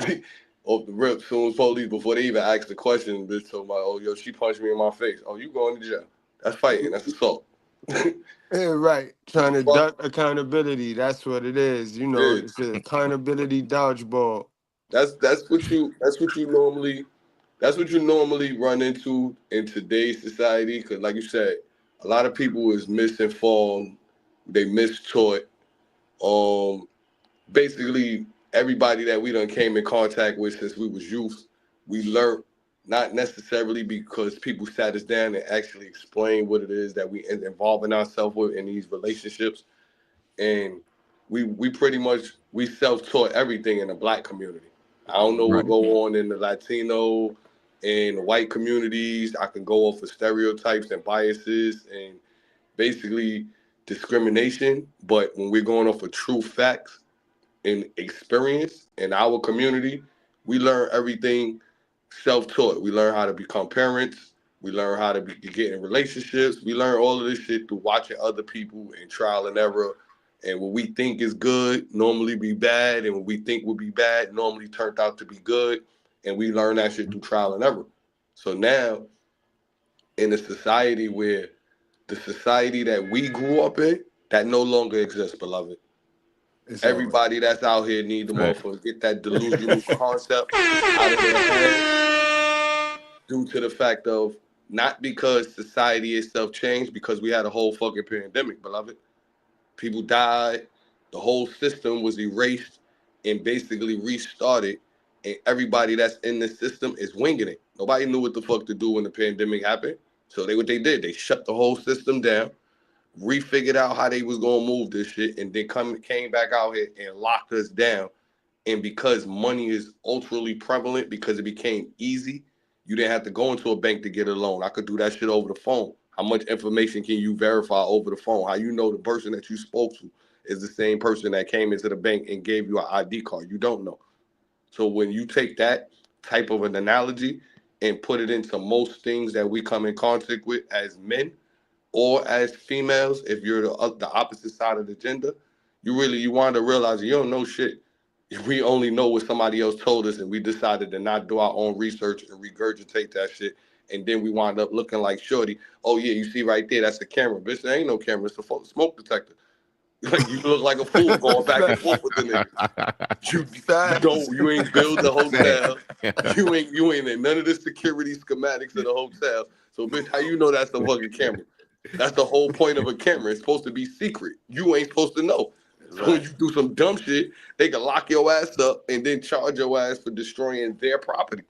off the rip. Soon as police, before they even ask the question, bitch told my, oh, yo, she punched me in my face. Oh, you going to jail. That's fighting. That's assault. Yeah, right. Trying to duck accountability. That's what it is. You know, Yeah. it's an accountability dodgeball. That's what you normally run into in today's society. Because, like you said, A lot of people is misinformed. They mistaught. Basically, everybody that we done came in contact with since we was youth, we learned not necessarily because people sat us down and actually explained what it is that we involving ourselves with in these relationships. And we pretty much, we self-taught everything in the Black community. I don't know what go on in the Latino and the white communities. I can go off of stereotypes and biases and basically discrimination. But when we're going off of true facts and experience in our community, we learn everything self-taught. We learn how to become parents. We learn how to get in relationships. We learn all of this shit through watching other people and trial and error. And what we think is good normally be bad, and what we think would be bad normally turned out to be good. And we learn that shit through trial and error. So now, in a society where the society that we grew up in, that no longer exists, beloved. Everybody that's out here need the motherfucker get that delusional concept out of their head due to the fact of not because society itself changed, because we had a whole fucking pandemic, beloved. People died, the whole system was erased and basically restarted, and everybody that's in the system is winging it. Nobody knew what the fuck to do when the pandemic happened. So what they did, they shut the whole system down, refigured out how they was gonna move this shit, and then came back out here and locked us down. And because money is ultra prevalent, because it became easy, you didn't have to go into a bank to get a loan. I could do that shit over the phone. How much information can you verify over the phone? How you know the person that you spoke to is the same person that came into the bank and gave you an ID card? You don't know. So when you take that type of an analogy and put it into most things that we come in contact with as men or as females, if you're the opposite side of the gender, you want to realize you don't know shit. We only know what somebody else told us, and we decided to not do our own research and regurgitate that shit. And then we wind up looking like shorty. Oh yeah, you see right there, that's the camera. Bitch, there ain't no camera, it's a smoke detector. Like, you look like a fool going back and forth with the nigga. You ain't build the hotel. You ain't in none of the security schematics of the hotel. So bitch, how you know that's the fucking camera? That's the whole point of a camera. It's supposed to be secret. You ain't supposed to know. So when you do some dumb shit, they can lock your ass up and then charge your ass for destroying their property.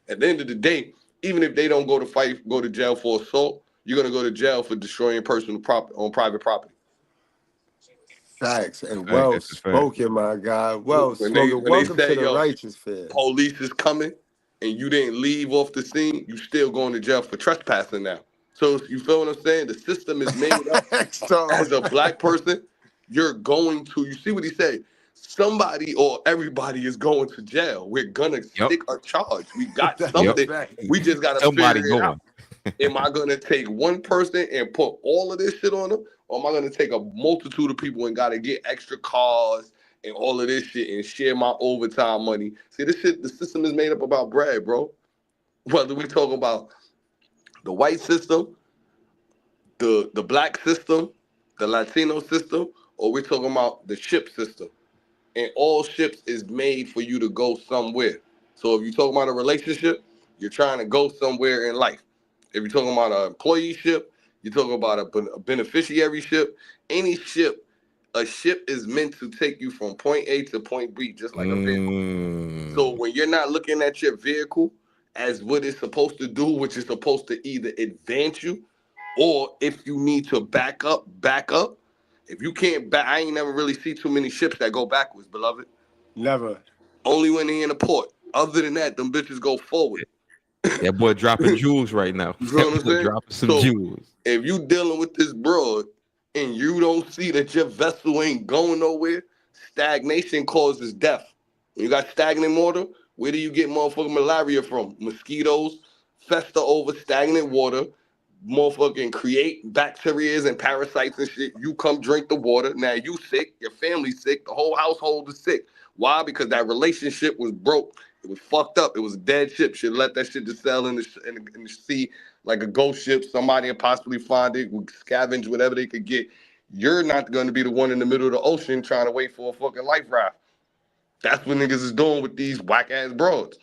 At the end of the day, even if they don't go to jail for assault, you're gonna go to jail for destroying personal property on private property. Facts and well spoken, my guy. Well spoken. Welcome to the righteous fair. Police is coming, and you didn't leave off the scene. You still going to jail for trespassing now. So you feel what I'm saying? The system is made up. As a black person, you're going to. You see what he said? Somebody or everybody is going to jail. We're gonna stick a charge. We got something. We just gotta figure it out. Am I gonna take one person and put all of this shit on them, or am I gonna take a multitude of people and gotta get extra cars and all of this shit and share my overtime money? See, this shit, the system is made up about bread, bro. Whether we talk about the white system, the black system, the Latino system, or we're talking about the ship system. And all ships is made for you to go somewhere. So if you're talking about a relationship, you're trying to go somewhere in life. If you're talking about an employee ship, you're talking about a beneficiary ship. Any ship, a ship is meant to take you from point A to point B, just like a vehicle. So when you're not looking at your vehicle as what it's supposed to do, which is supposed to either advance you, or if you need to back up. If you can't back, I ain't never really see too many ships that go backwards, beloved. Never. Only when they in a port. Other than that, them bitches go forward. That boy dropping jewels right now. You know what I'm saying? Dropping some jewels. If you dealing with this broad and you don't see that your vessel ain't going nowhere, stagnation causes death. When you got stagnant water, where do you get motherfucking malaria from? Mosquitoes fester over stagnant water, motherfucking create bacteria and parasites and shit. You come drink the water. Now you sick, your family's sick, the whole household is sick. Why? Because that relationship was broke. It was fucked up. It was a dead ship. Should let that shit just sail in the sea like a ghost ship. Somebody would possibly find it, would scavenge whatever they could get. You're not going to be the one in the middle of the ocean trying to wait for a fucking life raft. That's what niggas is doing with these whack-ass broads.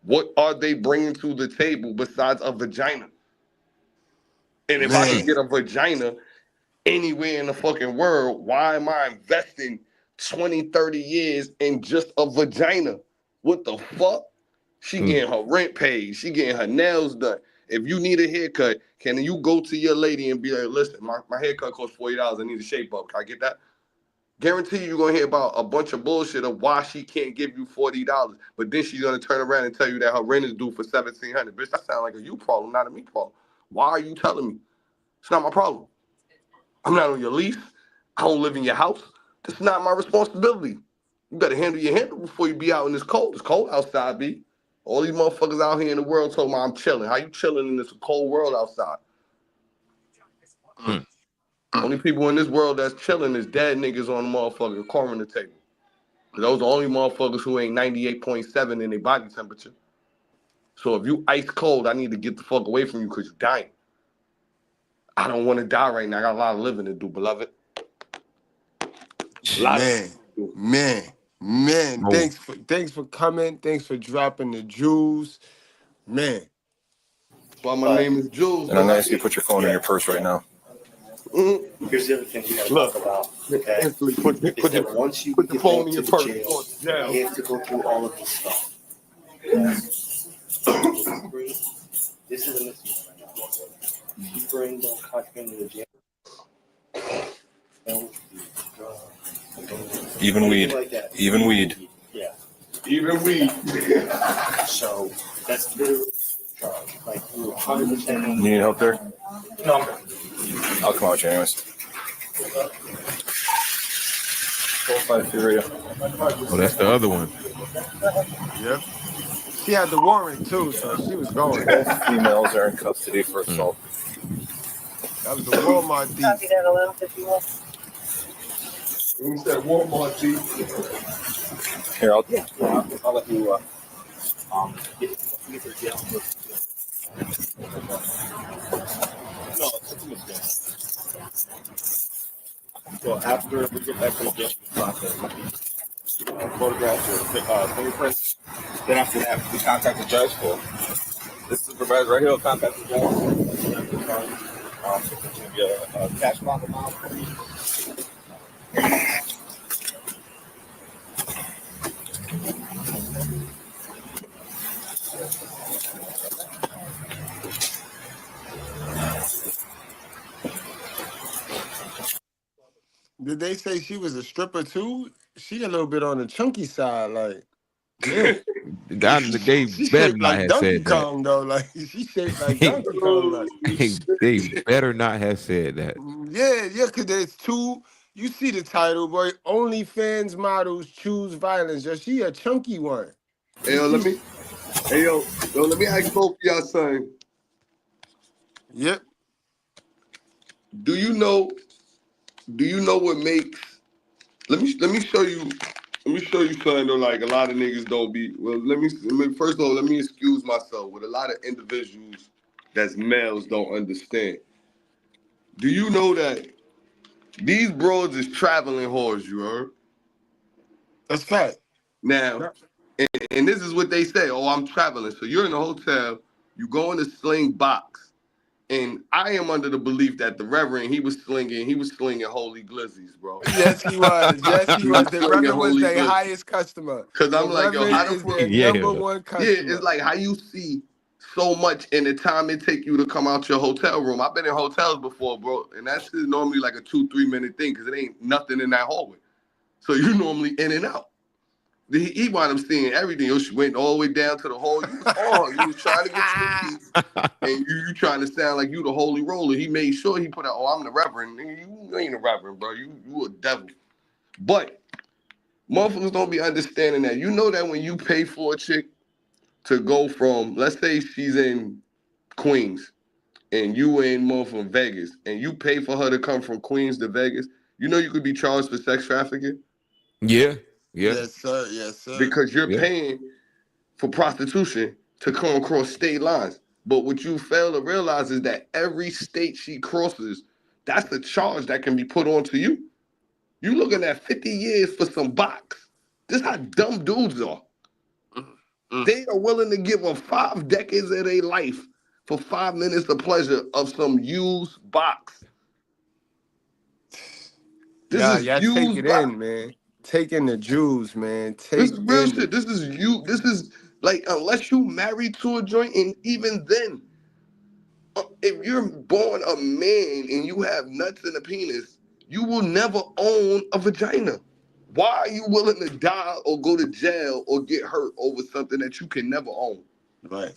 What are they bringing to the table besides a vagina? And if I could get a vagina anywhere in the fucking world, why am I investing 20, 30 years in just a vagina? What the fuck? She getting her rent paid. She getting her nails done. If you need a haircut, can you go to your lady and be like, listen, my haircut costs $40. I need a shape up. Can I get that? Guarantee you're going to hear about a bunch of bullshit of why she can't give you $40. But then she's going to turn around and tell you that her rent is due for $1,700. Bitch, that sounds like a you problem, not a me problem. Why are you telling me? It's not my problem. I'm not on your lease. I don't live in your house. This is not my responsibility. You better handle your handle before you be out in this cold. It's cold outside, B. All these motherfuckers out here in the world told me I'm chilling. How you chilling in this cold world outside? Only people in this world that's chilling is dead niggas on the motherfucking coroner table. Those are the only motherfuckers who ain't 98.7 in their body temperature. So if you ice cold, I need to get the fuck away from you because you're dying. I don't want to die right now. I got a lot of living to do, beloved. Man. Thanks for coming. Thanks for dropping the jewels. Man. That's why my name is Jules. And I'm gonna ask you to put your phone in your purse right now. Here's the other thing you gotta talk about. Okay. Put that once you the phone in your purse. Jail, you have to go through all of this stuff. This is a misdemeanor right now. You bring the contraband to the jail. Even weed. Even weed. Yeah. Even weed. So that's literally like you 100%. You need help there? No. I'll come out with you anyways. 4-5 Furia. Oh, that's the other one. Yep. She had the warrant too, so she was going. Both females are in custody for assault. That was the Walmart thief. Copy that 1151. We said Walmart thief. Here, I'll let you get to jail. No, it's a misdemeanor. So after we get back to the jail process, photographs or fingerprints. Then after that, we contact the judge for this supervisor right here will contact the judge. So it's going to be a cash bond amount. Did they say she was a stripper too? She a little bit on the chunky side, like. Yeah. They better not like have Donkey said Kong, though. Like she shaped like Donkey Kong. Like. They better not have said that. Yeah, because there's two. You see the title, boy. OnlyFans models choose violence. Yo, she a chunky one. Hey, let me ask both of y'all something. Yep. Do you know what makes? Let me show you. Let me show you something though. Like a lot of niggas don't be. Well, first of all, let me excuse myself. With a lot of individuals that's males don't understand. Do you know that these broads is traveling whores? You heard? That's fact. Now, and this is what they say. Oh, I'm traveling. So you're in a hotel. You go in a sling box. And I am under the belief that the Reverend, he was slinging holy glizzies, bro. Yes, he was. Yes, he was. The Reverend was their highest customer. Because I'm like, yo, how the fuck? Number one customer. Yeah, it's like how you see so much in the time it take you to come out your hotel room. I've been in hotels before, bro. And that's normally like a 2-3 minute thing because it ain't nothing in that hallway. So you normally in and out. He wound up seeing everything. She went all the way down to the hall. You was trying to get to the keys, and you trying to sound like you the holy roller. He made sure he put out, I'm the Reverend. Nigga, you ain't a Reverend, bro. You a devil. But motherfuckers don't be understanding that. You know that when you pay for a chick to go from, let's say she's in Queens, and you in motherfucking Vegas, and you pay for her to come from Queens to Vegas, you know you could be charged for sex trafficking? Yeah. Yes, sir. Yes, sir. Because you're paying for prostitution to come across state lines. But what you fail to realize is that every state she crosses, that's a charge that can be put onto you. You looking at 50 years for some box. This is how dumb dudes are. They are willing to give up 5 decades of their life for 5 minutes of pleasure of some used box. This is Y'all take used it box. in, man. Take in the Jews, man. This Take is real in shit. This is you. This is like, unless you married to a joint, and even then, if you're born a man and you have nuts and a penis, you will never own a vagina. Why are you willing to die or go to jail or get hurt over something that you can never own? Right.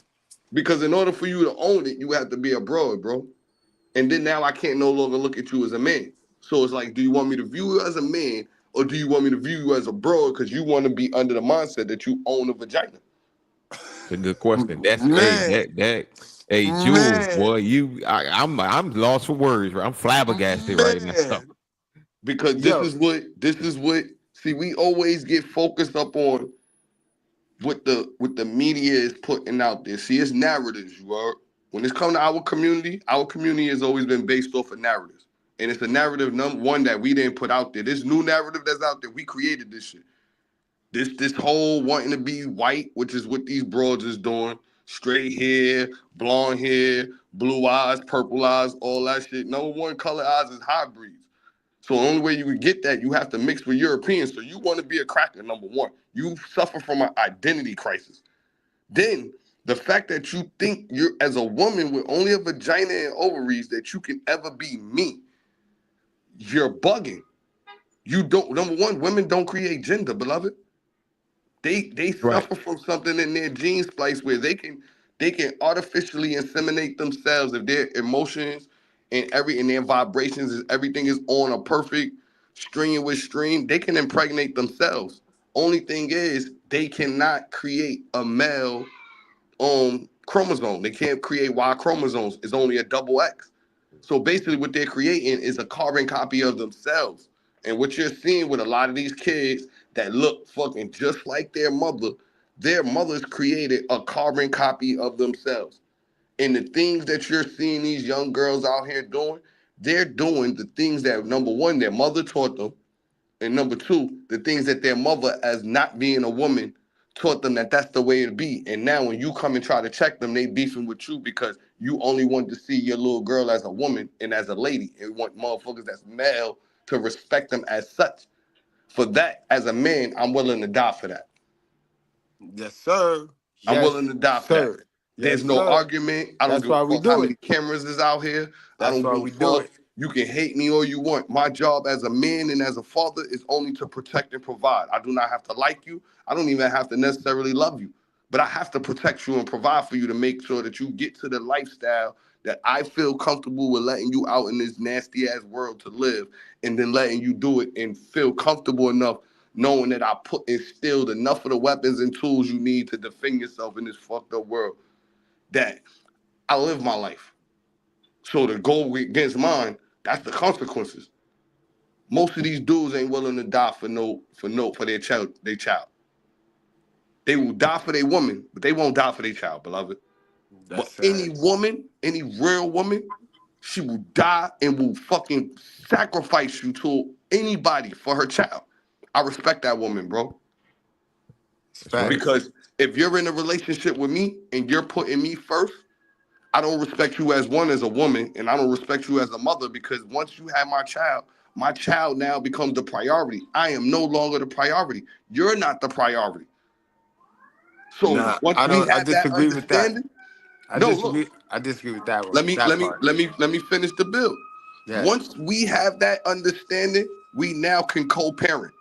Because in order for you to own it, you have to be a broad, bro. And then now I can't no longer look at you as a man. So it's like, do you want me to view you as a man, or do you want me to view you as a broad because you want to be under the mindset that you own a vagina? It's a good question. That's Man. hey Jules, boy, I'm lost for words. I'm flabbergasted right now. Because this is what see, we always get focused up on what the media is putting out there. See, it's narratives, you are. When it's come to our community has always been based off of narratives. And it's a narrative, one, that we didn't put out there. This new narrative that's out there, we created this shit. This whole wanting to be white, which is what these broads is doing. Straight hair, blonde hair, blue eyes, purple eyes, all that shit. Number one, color eyes is hybrids. So the only way you can get that, you have to mix with Europeans. So you want to be a cracker, number one. You suffer from an identity crisis. Then the fact that you think you're, as a woman with only a vagina and ovaries, that you can ever be me, you're bugging. You don't, number one, women don't create gender, beloved. They suffer from something in their gene splice where they can artificially inseminate themselves if their emotions and their vibrations, everything is on a perfect strenuous stream. They can impregnate themselves. Only thing is they cannot create a male chromosome. They can't create Y chromosomes. It's only a double X. So basically what they're creating is a carbon copy of themselves. And what you're seeing with a lot of these kids that look fucking just like their mothers created a carbon copy of themselves. And the things that you're seeing these young girls out here doing, they're doing the things that, number one, their mother taught them. And number two, the things that their mother, as not being a woman, taught them that that's the way to be. And now when you come and try to check them, they beefing with you because you only want to see your little girl as a woman and as a lady, and want motherfuckers that's male to respect them as such. For that, as a man, I'm willing to die for that. Yes, sir. I'm willing to die for that. There's no argument. I don't give a fuck how many cameras is out here. I don't give a fuck. You can hate me all you want. My job as a man and as a father is only to protect and provide. I do not have to like you. I don't even have to necessarily love you. But I have to protect you and provide for you to make sure that you get to the lifestyle that I feel comfortable with letting you out in this nasty-ass world to live, and then letting you do it and feel comfortable enough knowing that I instilled enough of the weapons and tools you need to defend yourself in this fucked up world, that I live my life. So to go against mine, that's the consequences. Most of these dudes ain't willing to die for their child. They will die for their woman, but they won't die for their child, beloved. But any woman, any real woman, she will die and will fucking sacrifice you to anybody for her child. I respect that woman, bro. Because if you're in a relationship with me and you're putting me first, I don't respect you as a woman, and I don't respect you as a mother, because once you have my child now becomes the priority. I am no longer the priority. You're not the priority. So once we have that understanding, I disagree with that one. Let me finish the bill. Yes. Once we have that understanding, we now can co-parent.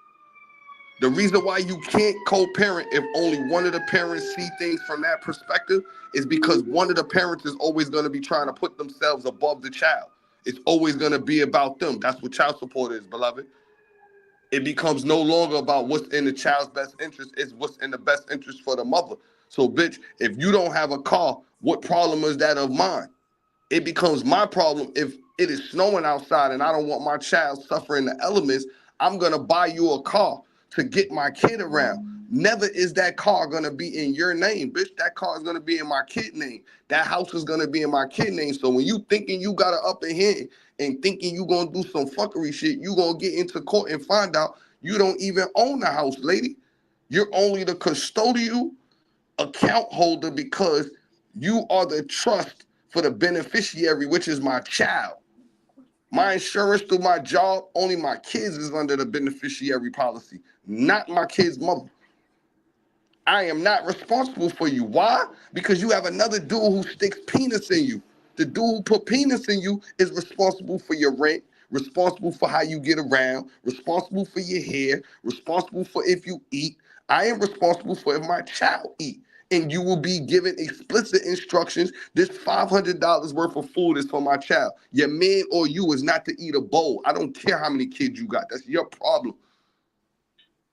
The reason why you can't co-parent if only one of the parents see things from that perspective is because one of the parents is always going to be trying to put themselves above the child. It's always going to be about them. That's what child support is, beloved. It becomes no longer about what's in the child's best interest. It's what's in the best interest for the mother. So, bitch, if you don't have a car, what problem is that of mine? It becomes my problem if it is snowing outside and I don't want my child suffering the elements. I'm going to buy you a car to get my kid around. Never is that car going to be in your name, bitch. That car is going to be in my kid name. That house is going to be in my kid name. So when you thinking you got an upper hand and thinking you going to do some fuckery shit, you going to get into court and find out you don't even own the house, lady. You're only the custodial account holder because you are the trust for the beneficiary, which is my child. My insurance through my job, only my kids is under the beneficiary policy, not my kid's mother. I am not responsible for you. Why? Because you have another dude who sticks penis in you. The dude who put penis in you is responsible for your rent, responsible for how you get around, responsible for your hair, responsible for if you eat. I am responsible for if my child eat. And you will be given explicit instructions. This $500 worth of food is for my child. Your man or you is not to eat a bowl. I don't care how many kids you got. That's your problem.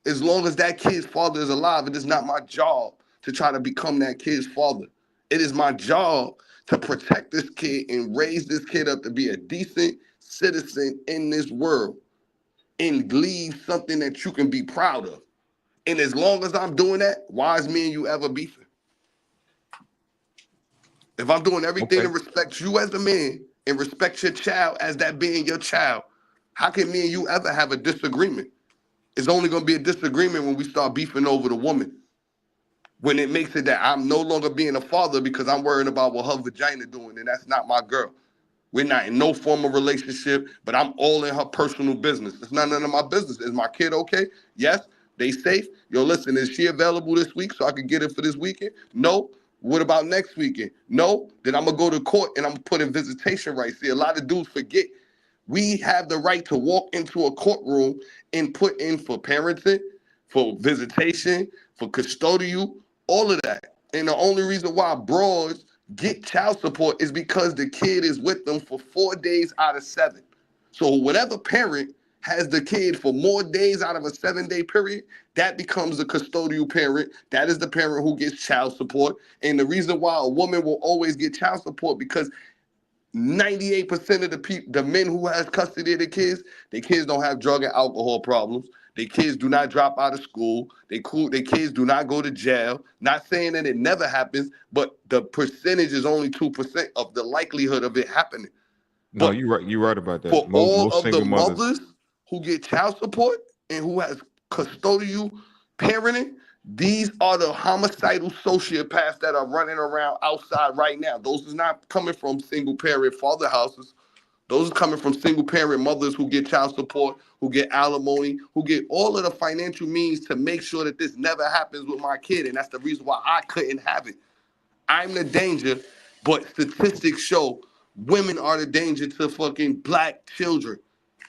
As long as that kid's father is alive, it is not my job to try to become that kid's father. It is my job to protect this kid and raise this kid up to be a decent citizen in this world and leave something that you can be proud of. And as long as I'm doing that, why is me and you ever beefing? If I'm doing everything to respect you as a man and respect your child as that being your child, how can me and you ever have a disagreement? It's only going to be a disagreement when we start beefing over the woman. When it makes it that I'm no longer being a father because I'm worrying about what her vagina doing, and that's not my girl. We're not in no formal relationship, but I'm all in her personal business. It's not none of my business. Is my kid okay? Yes. They safe? Yo, listen, is she available this week so I can get it for this weekend? No. What about next weekend? No. Then I'm going to go to court and I'm going to put in visitation rights. See, a lot of dudes forget. We have the right to walk into a courtroom and put in for parenting, for visitation, for custodial, all of that. And the only reason why broads get child support is because the kid is with them for 4 days out of 7. So whatever parent has the kid for more days out of a 7-day period, that becomes the custodial parent. That is the parent who gets child support. And the reason why a woman will always get child support because 98% of the men who has custody of their kids don't have drug and alcohol problems. Their kids do not drop out of school. Their kids do not go to jail. Not saying that it never happens, but the percentage is only 2% of the likelihood of it happening. No, you're right. You're right about that. For all of the single mothers who get child support and who has custodial parenting, these are the homicidal sociopaths that are running around outside right now. Those is not coming from single parent father houses. Those are coming from single parent mothers who get child support, who get alimony, who get all of the financial means to make sure that this never happens with my kid. And that's the reason why I couldn't have it. I'm the danger, but statistics show women are the danger to fucking black children.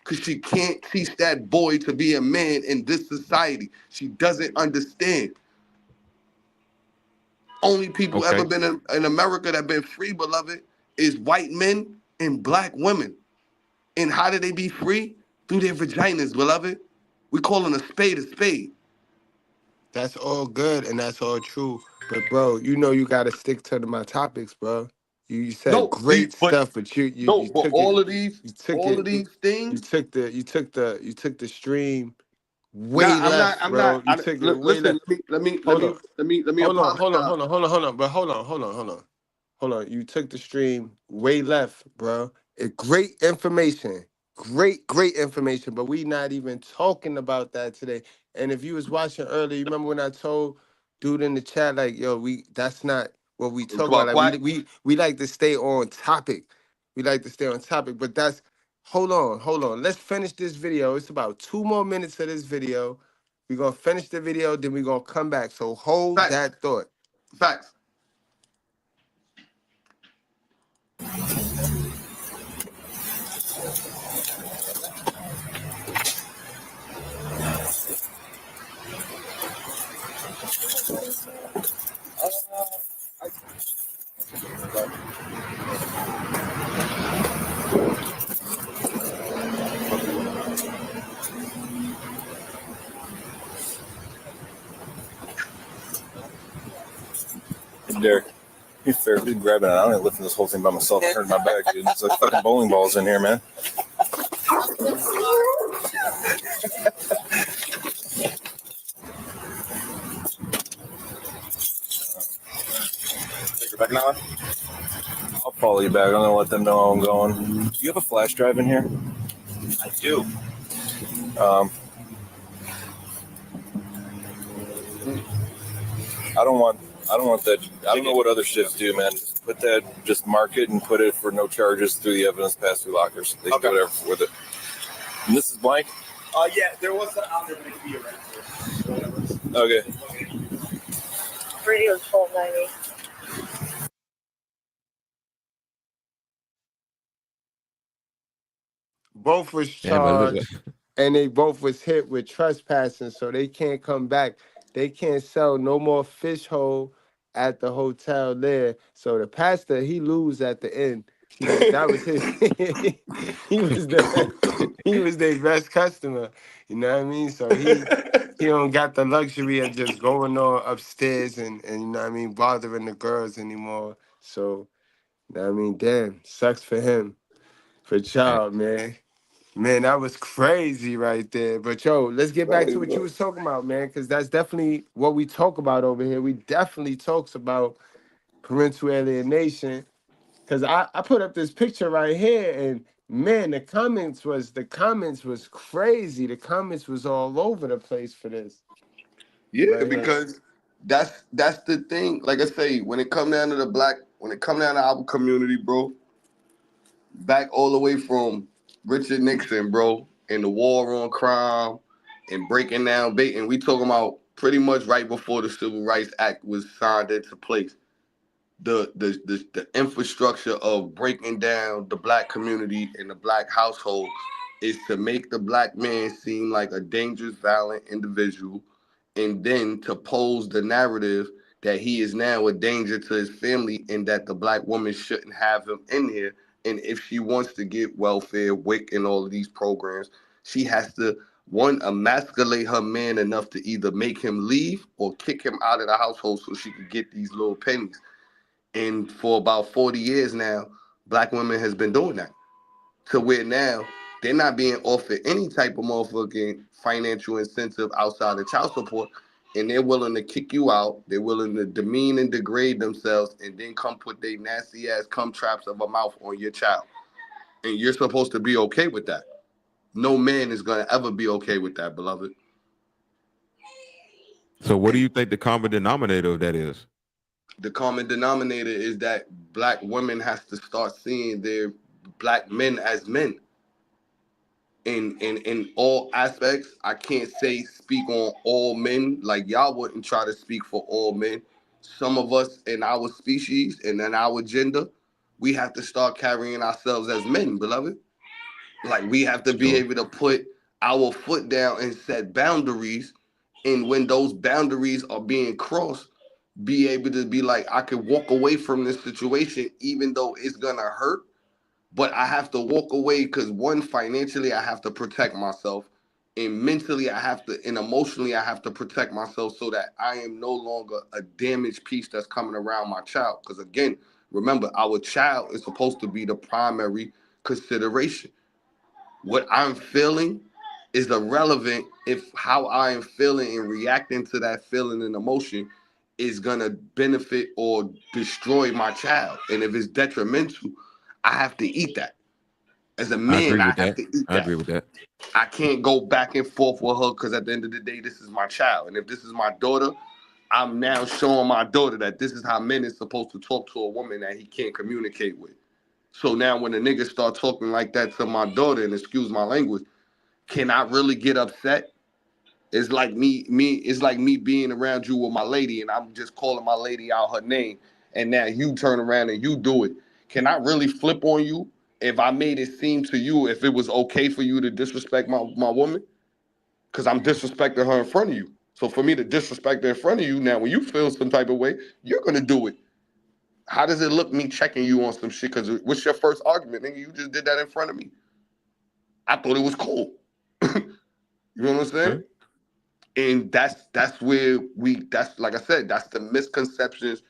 Because she can't teach that boy to be a man in this society. She doesn't understand. Only people ever been in America that been free, beloved, is white men and black women. And how did they be free? Through their vaginas, beloved. We calling a spade a spade. That's all good and that's all true. But bro, you know you gotta stick to my topics, bro. You said great stuff, but you took all it, of these things. You took the stream way left, I'm bro. not. You took it way left. Let me Hold on. But hold on. You took the stream way left, bro. Great information. Great information. But we not even talking about that today. And if you was watching earlier, you remember when I told dude in the chat, like, yo, that's not what we talk about. Like we like to stay on topic. We like to stay on topic. But that's hold on. Let's finish this video. It's about 2 more minutes of this video. We're gonna finish the video, then we're gonna come back. So hold that thought. Facts. Derek, be fair, dude, grabbing it. I ain't lifting this whole thing by myself. I hurt my back, dude. It's like fucking bowling balls in here, man. Take her back now. I'll follow you back. I'm gonna let them know how I'm going. Do you have a flash drive in here? I do. I don't want I don't want that. I don't know what other shifts do, man. Just mark it and put it for no charges through the evidence pass-through lockers. They can do whatever with it. And this is blank? Yeah, there was an out there, but it could be around. Okay. Radio 1290. Both was Yeah, but look, charged, and they both was hit with trespassing, so they can't come back. They can't sell no more fish hole at the hotel there. So the pastor, he lose at the end. That was his. he was their best customer. You know what I mean? So he don't got the luxury of just going on upstairs and you know what I mean, bothering the girls anymore. So you know what I mean, damn, sucks for him. For y'all, man. Man, that was crazy right there. But yo, let's get back to what you was talking about, man, because that's definitely what we talk about over here. We definitely talks about parental alienation. Because I put up this picture right here, and man, the comments was crazy. The comments was all over the place for this. Yeah, Right, because that's the thing. Like I say, when it come down to our community, bro, back all the way from Richard Nixon, bro, and the war on crime and breaking down bait, and we talking about pretty much right before the Civil Rights Act was signed into place. The infrastructure of breaking down the black community and the black household is to make the black man seem like a dangerous, violent individual, and then to pose the narrative that he is now a danger to his family and that the black woman shouldn't have him in here. And if she wants to get welfare, WIC, and all of these programs, she has to, one, emasculate her man enough to either make him leave or kick him out of the household so she can get these little pennies. And for about 40 years now, black women has been doing that. To where now they're not being offered any type of motherfucking financial incentive outside of child support. And they're willing to kick you out. They're willing to demean and degrade themselves and then come put their nasty ass cum traps of a mouth on your child. And you're supposed to be okay with that. No man is going to ever be okay with that, beloved. So what do you think the common denominator of that is? The common denominator is that black women has to start seeing their black men as men. In all aspects, I can't speak on all men, like y'all wouldn't try to speak for all men. Some of us in our species and in our gender, we have to start carrying ourselves as men, beloved. Like we have to be able to put our foot down and set boundaries. And when those boundaries are being crossed, be able to be like, I could walk away from this situation even though it's gonna hurt, but I have to walk away because one, financially I have to protect myself, and mentally I have to, and emotionally I have to protect myself so that I am no longer a damaged piece that's coming around my child. Because again, remember, our child is supposed to be the primary consideration. What I'm feeling is irrelevant if how I am feeling and reacting to that feeling and emotion is gonna benefit or destroy my child. And if it's detrimental, I have to eat that. As a man, I have to eat that. I agree with that. I can't go back and forth with her because at the end of the day, this is my child. And if this is my daughter, I'm now showing my daughter that this is how men is supposed to talk to a woman that he can't communicate with. So now when a nigga start talking like that to my daughter, and excuse my language, can I really get upset? It's like it's like me being around you with my lady and I'm just calling my lady out her name and now you turn around and you do it. Can I really flip on you if I made it seem to you if it was okay for you to disrespect my woman? Because I'm disrespecting her in front of you. So for me to disrespect her in front of you, now when you feel some type of way, you're going to do it. How does it look me checking you on some shit? Because what's your first argument? Nigga, you just did that in front of me. I thought it was cool. You know what I'm saying? And that's where that's like I said, that's the misconceptions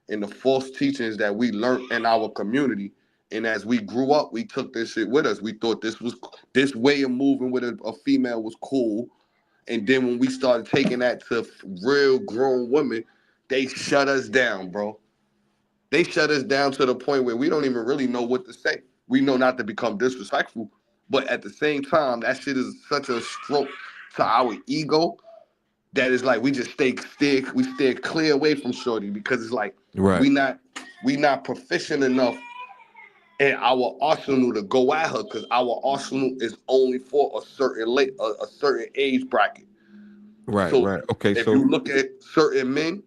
and the false teachings that we learned in our community. And as we grew up, we took this shit with us. We thought this way of moving with a female was cool. And then when we started taking that to real grown women, they shut us down, bro. They shut us down to the point where we don't even really know what to say. We know not to become disrespectful, but at the same time, that shit is such a stroke to our ego that is like we just stay clear away from shorty because it's like Right. we not proficient enough in our arsenal to go at her because our arsenal is only for a certain age bracket. Right, So right. Okay, if so you look at certain men,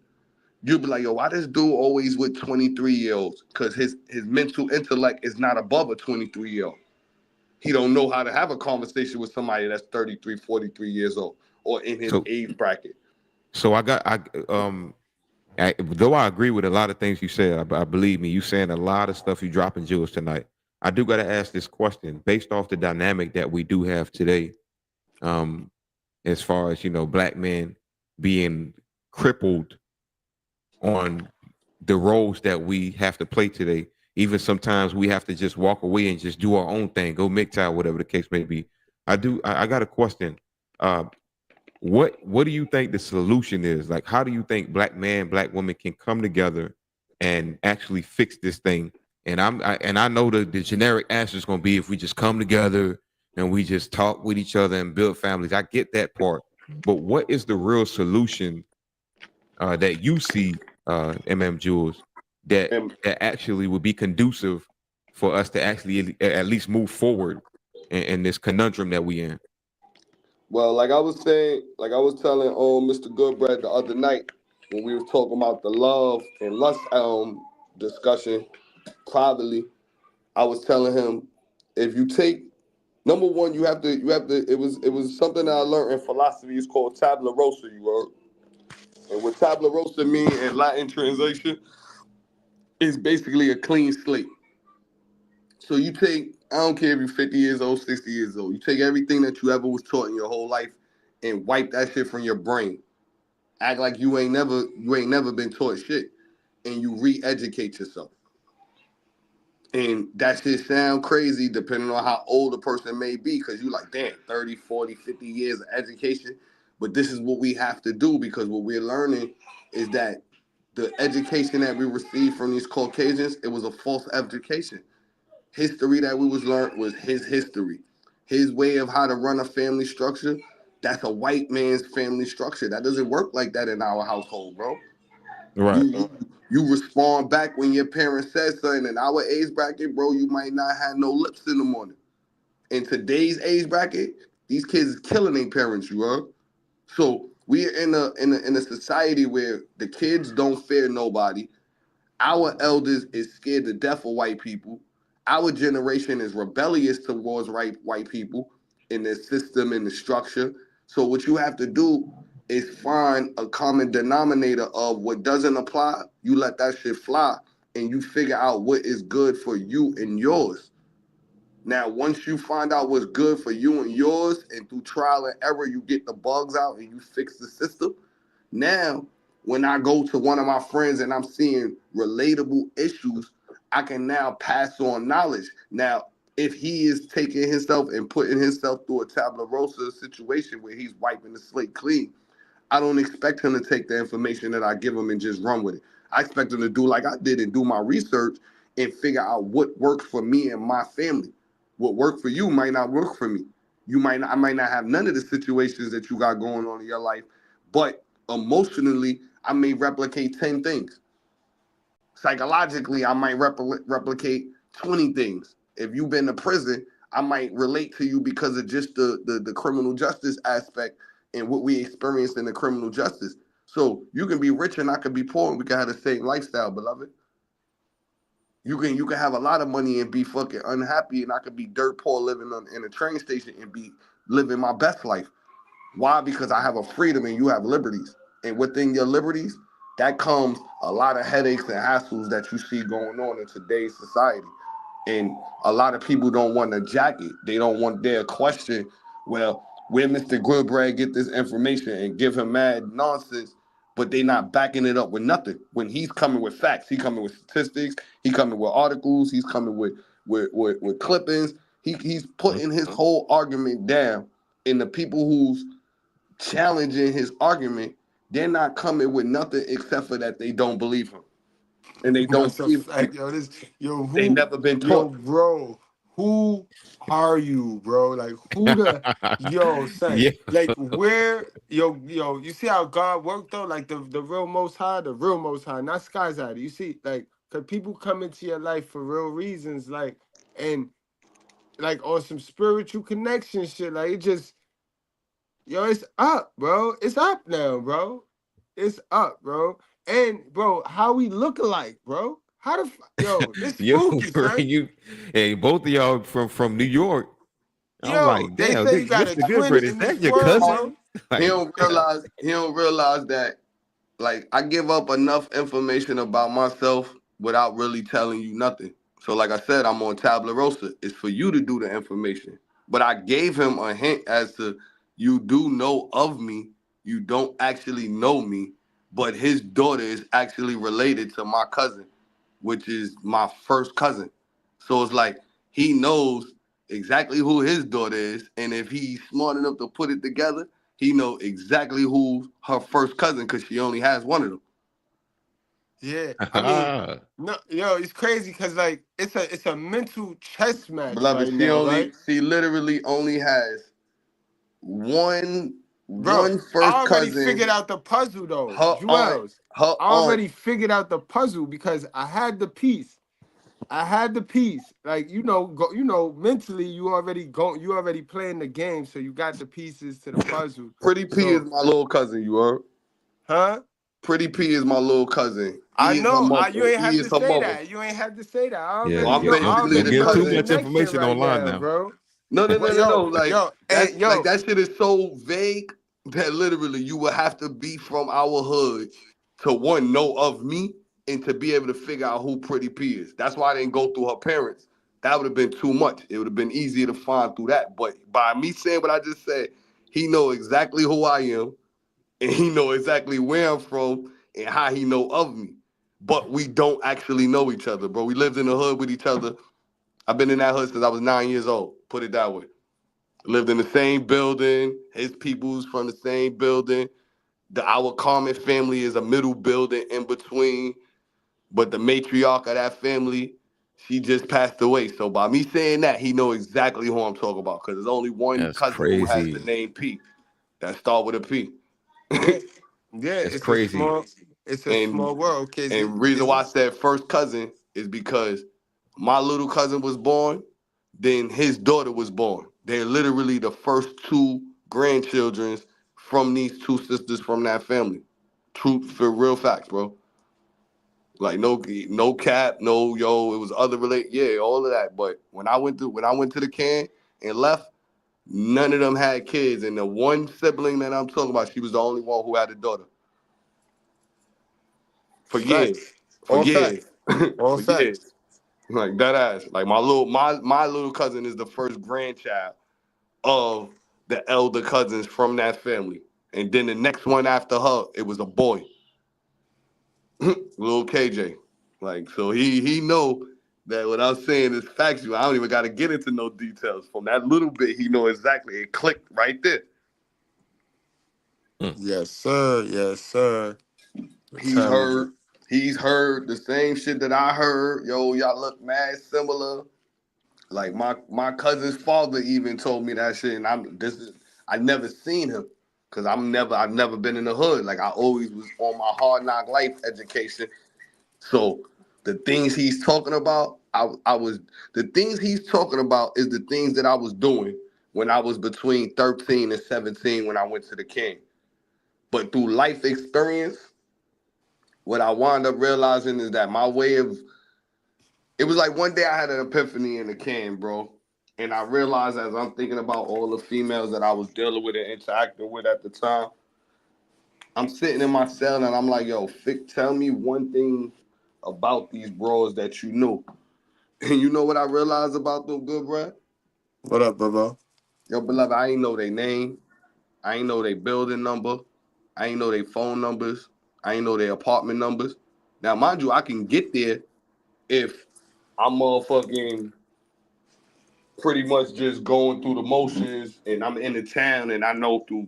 you'll be like, yo, why this dude always with 23-year-olds? Because his mental intellect is not above a 23-year-old. He don't know how to have a conversation with somebody that's 33, 43 years old or in his age bracket. So though I agree with a lot of things you said, I believe me, you saying a lot of stuff, you dropping jewels tonight. I do got to ask this question based off the dynamic that we do have today. As far as, black men being crippled on the roles that we have to play today. Even sometimes we have to just walk away and just do our own thing, go MGTOW, whatever the case may be. I got a question. What do you think the solution is? Like, how do you think black man, black woman can come together and actually fix this thing? And I know the generic answer is going to be if we just come together and we just talk with each other and build families. I get that part, but what is the real solution that you see, Jules, that actually would be conducive for us to actually at least move forward in this conundrum that we in? Well, like I was telling Mr. Goodbread the other night when we were talking about the love and lust discussion privately, I was telling him if you take number one, you have to it was something that I learned in philosophy. It's called tabula rasa, you heard. And what tabula rasa mean in Latin translation is basically a clean slate. So you take, I don't care if you're 50 years old, 60 years old, you take everything that you ever was taught in your whole life and wipe that shit from your brain. Act like you ain't never been taught shit, and you re-educate yourself. And that shit sound crazy depending on how old a person may be, because you like, damn, 30, 40, 50 years of education. But this is what we have to do, because what we're learning is that the education that we received from these Caucasians, it was a false education. History that we was learned was his history. His way of how to run a family structure, that's a white man's family structure. That doesn't work like that in our household, bro. Right. You respond back when your parents said something. In our age bracket, bro, you might not have no lips in the morning. In today's age bracket, these kids is killing their parents, you heard? So we're in a society where the kids don't fear nobody. Our elders is scared to death of white people. Our generation is rebellious towards white people in the system and the structure. So what you have to do is find a common denominator of what doesn't apply. You let that shit fly, and you figure out what is good for you and yours. Now, once you find out what's good for you and yours, and through trial and error, you get the bugs out and you fix the system. Now, when I go to one of my friends and I'm seeing relatable issues, I can now pass on knowledge. Now, if he is taking himself and putting himself through a tabula rasa situation where he's wiping the slate clean, I don't expect him to take the information that I give him and just run with it. I expect him to do like I did and do my research and figure out what works for me and my family. What worked for you might not work for me. I might not have none of the situations that you got going on in your life, but emotionally, I may replicate 10 things. Psychologically, I might replicate 20 things. If you've been to prison, I might relate to you because of just the criminal justice aspect and what we experienced in the criminal justice. So you can be rich and I can be poor and we can have the same lifestyle, beloved. You can have a lot of money and be fucking unhappy, and I could be dirt poor living in a train station and be living my best life. Why? Because I have a freedom and you have liberties. And within your liberties, that comes a lot of headaches and hassles that you see going on in today's society. And a lot of people don't want to jack it. They don't want their question, well, where Mr. Goodbrad get this information, and give him mad nonsense, but they not backing it up with nothing. When he's coming with facts, he coming with statistics, he coming with articles, he's coming with clippings. He's putting his whole argument down, and the people who's challenging his argument, they're not coming with nothing except for that they don't believe him. And they don't That's a believe fact, him. yo. They never been Yo, taught. bro, who are you, bro? Like, who the yo, son? Yeah. Like, where yo, you see how God worked though? Like the real most high, not skies high. You see, like, cause people come into your life for real reasons, like, and like on some spiritual connection shit. Like it just, yo, it's up, bro. It's up now, bro. It's up, bro. And bro, how we look alike, bro? How the yo? It's Yo, spooky, bro, son. you, hey, both of y'all from New York. I'm Yo, like, they damn, say you got a Mr. twin Goodbread, is in that this your world, cousin? bro. He Like, don't realize that, like, I give up enough information about myself without really telling you nothing. So like I said, I'm on Tabla Rosa. It's for you to do the information. But I gave him a hint as to, you do know of me, you don't actually know me, but his daughter is actually related to my cousin, which is my first cousin. So it's like he knows exactly who his daughter is, and if he's smart enough to put it together, he know exactly who her first cousin, because she only has one of them. Yeah, I mean, no, yo, it's crazy because like it's a mental chess match Beloved, right now, right? she literally only has one Bro, I first already cousin. figured out the puzzle though, Her aunt, Jewels. her I aunt. already figured out the puzzle because I had the piece. Like mentally you already playing the game, so you got the pieces to the puzzle. Pretty P So, is my little cousin. You heard? huh? Pretty P is my little cousin. I He is her know. mother. You ain't He have to is her say mother. that. You ain't have to say that. I yeah, So already I'm know. I basically don't already the give know too the cousin. much connection information right online now, now. bro. No. Like Yo, that shit is so vague that literally you would have to be from our hood to one know of me and to be able to figure out who Pretty P is. That's why I didn't go through her parents. That would have been too much. It would have been easier to find through that. But by me saying what I just said, he know exactly who I am, and he know exactly where I'm from and how he know of me. But we don't actually know each other, bro. We lived in the hood with each other. I've been in that hood since I was 9 years old. Put it that way. Lived in the same building. His people's from the same building. Our common family is a middle building in between. But the matriarch of that family, she just passed away. So by me saying that, he know exactly who I'm talking about. Because there's only one That's cousin who has the crazy. name P. That start with a P. yeah, yeah. That's crazy. It's a And small world. Cause and reason why I said first cousin is because my little cousin was born, then his daughter was born. They're literally the first two grandchildren from these two sisters from that family. Truth for real facts, bro. Like no cap, no it was other relate, yeah, all of that. But when I went to the can and left, none of them had kids. And the one sibling that I'm talking about, she was the only one who had a daughter. For years. facts. For All years. facts. All For years. facts. Like that ass. Like my little cousin is the first grandchild of the elder cousins from that family. And then the next one after her, it was a boy. Little KJ. Like, so he know that what I'm saying is factual. I don't even gotta get into no details. From that little bit, he know exactly. It clicked right there. Yes, sir. Yes, sir. He's Tell me. heard the same shit that I heard. Yo, y'all look mad similar. Like my cousin's father even told me that shit, and I never seen him because I've never been in the hood. Like I always was on my hard knock life education. So the things he's talking about, the things he's talking about is the things that I was doing when I was between 13 and 17 when I went to the King. But through life experience, what I wound up realizing is that it was like one day I had an epiphany in the can, bro. And I realized as I'm thinking about all the females that I was dealing with and interacting with at the time, I'm sitting in my cell and I'm like, yo, Fick, tell me one thing about these bros that you knew. And you know what I realized about them, good bro? What up, brother? Yo, beloved, I ain't know their name. I ain't know their building number. I ain't know their phone numbers. I ain't know their apartment numbers. Now, mind you, I can get there if I'm motherfucking pretty much just going through the motions and I'm in the town and I know through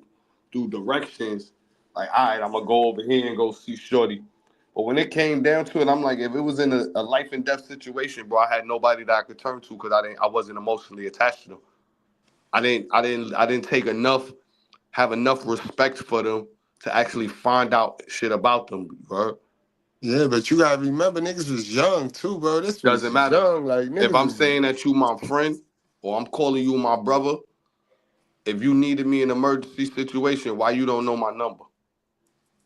directions, like, all right, I'm gonna go over here and go see Shorty. But when it came down to it, I'm like, if it was in a life and death situation, bro, I had nobody that I could turn to because I wasn't emotionally attached to them. I didn't have enough respect for them to actually find out shit about them, bro. Yeah, but you gotta remember, niggas was young too, bro. This was Doesn't matter. young, like niggas. If I'm saying that you my friend or I'm calling you my brother, if you needed me in an emergency situation, why you don't know my number?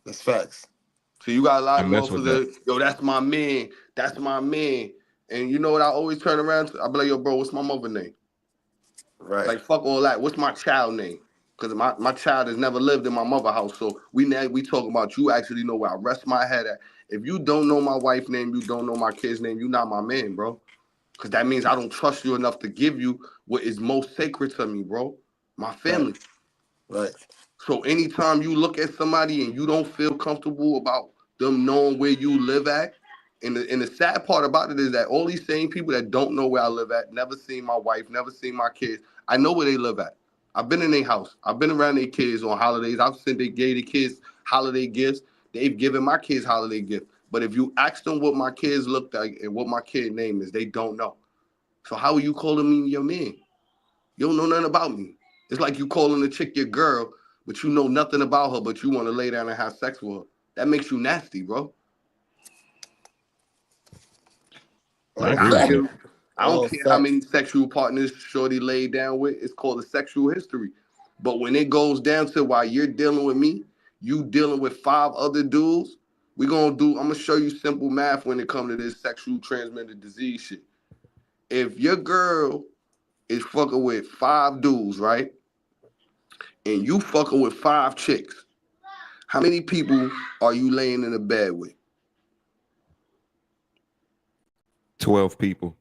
That's facts. So you got a lot I of mess with that. motherfuckers that, yo, that's my man. That's my man. And you know what I always turn around to? I be like, yo, bro, what's my mother name? Right. Like, fuck all that. What's my child name? Because my child has never lived in my mother house. So we talk about you actually know where I rest my head at. If you don't know my wife's name, you don't know my kid's name, you're not my man, bro. Because that means I don't trust you enough to give you what is most sacred to me, bro. My family. Right. So anytime you look at somebody and you don't feel comfortable about them knowing where you live at, and the sad part about it is that all these same people that don't know where I live at, never seen my wife, never seen my kids, I know where they live at. I've been in their house. I've been around their kids on holidays. I've sent they gave the kids holiday gifts. They've given my kids holiday gifts. But if you ask them what my kids look like and what my kid name is, they don't know. So how are you calling me your man? You don't know nothing about me. It's like you calling a chick your girl, but you know nothing about her, but you want to lay down and have sex with her. That makes you nasty, bro. Like, I don't care how many sexual partners Shorty laid down with. It's called a sexual history. But when it goes down to while you're dealing with me, you dealing with 5 other dudes, I'm going to show you simple math when it comes to this sexual transmitted disease shit. If your girl is fucking with 5 dudes, right? And you fucking with 5 chicks, how many people are you laying in a bed with? 12 people.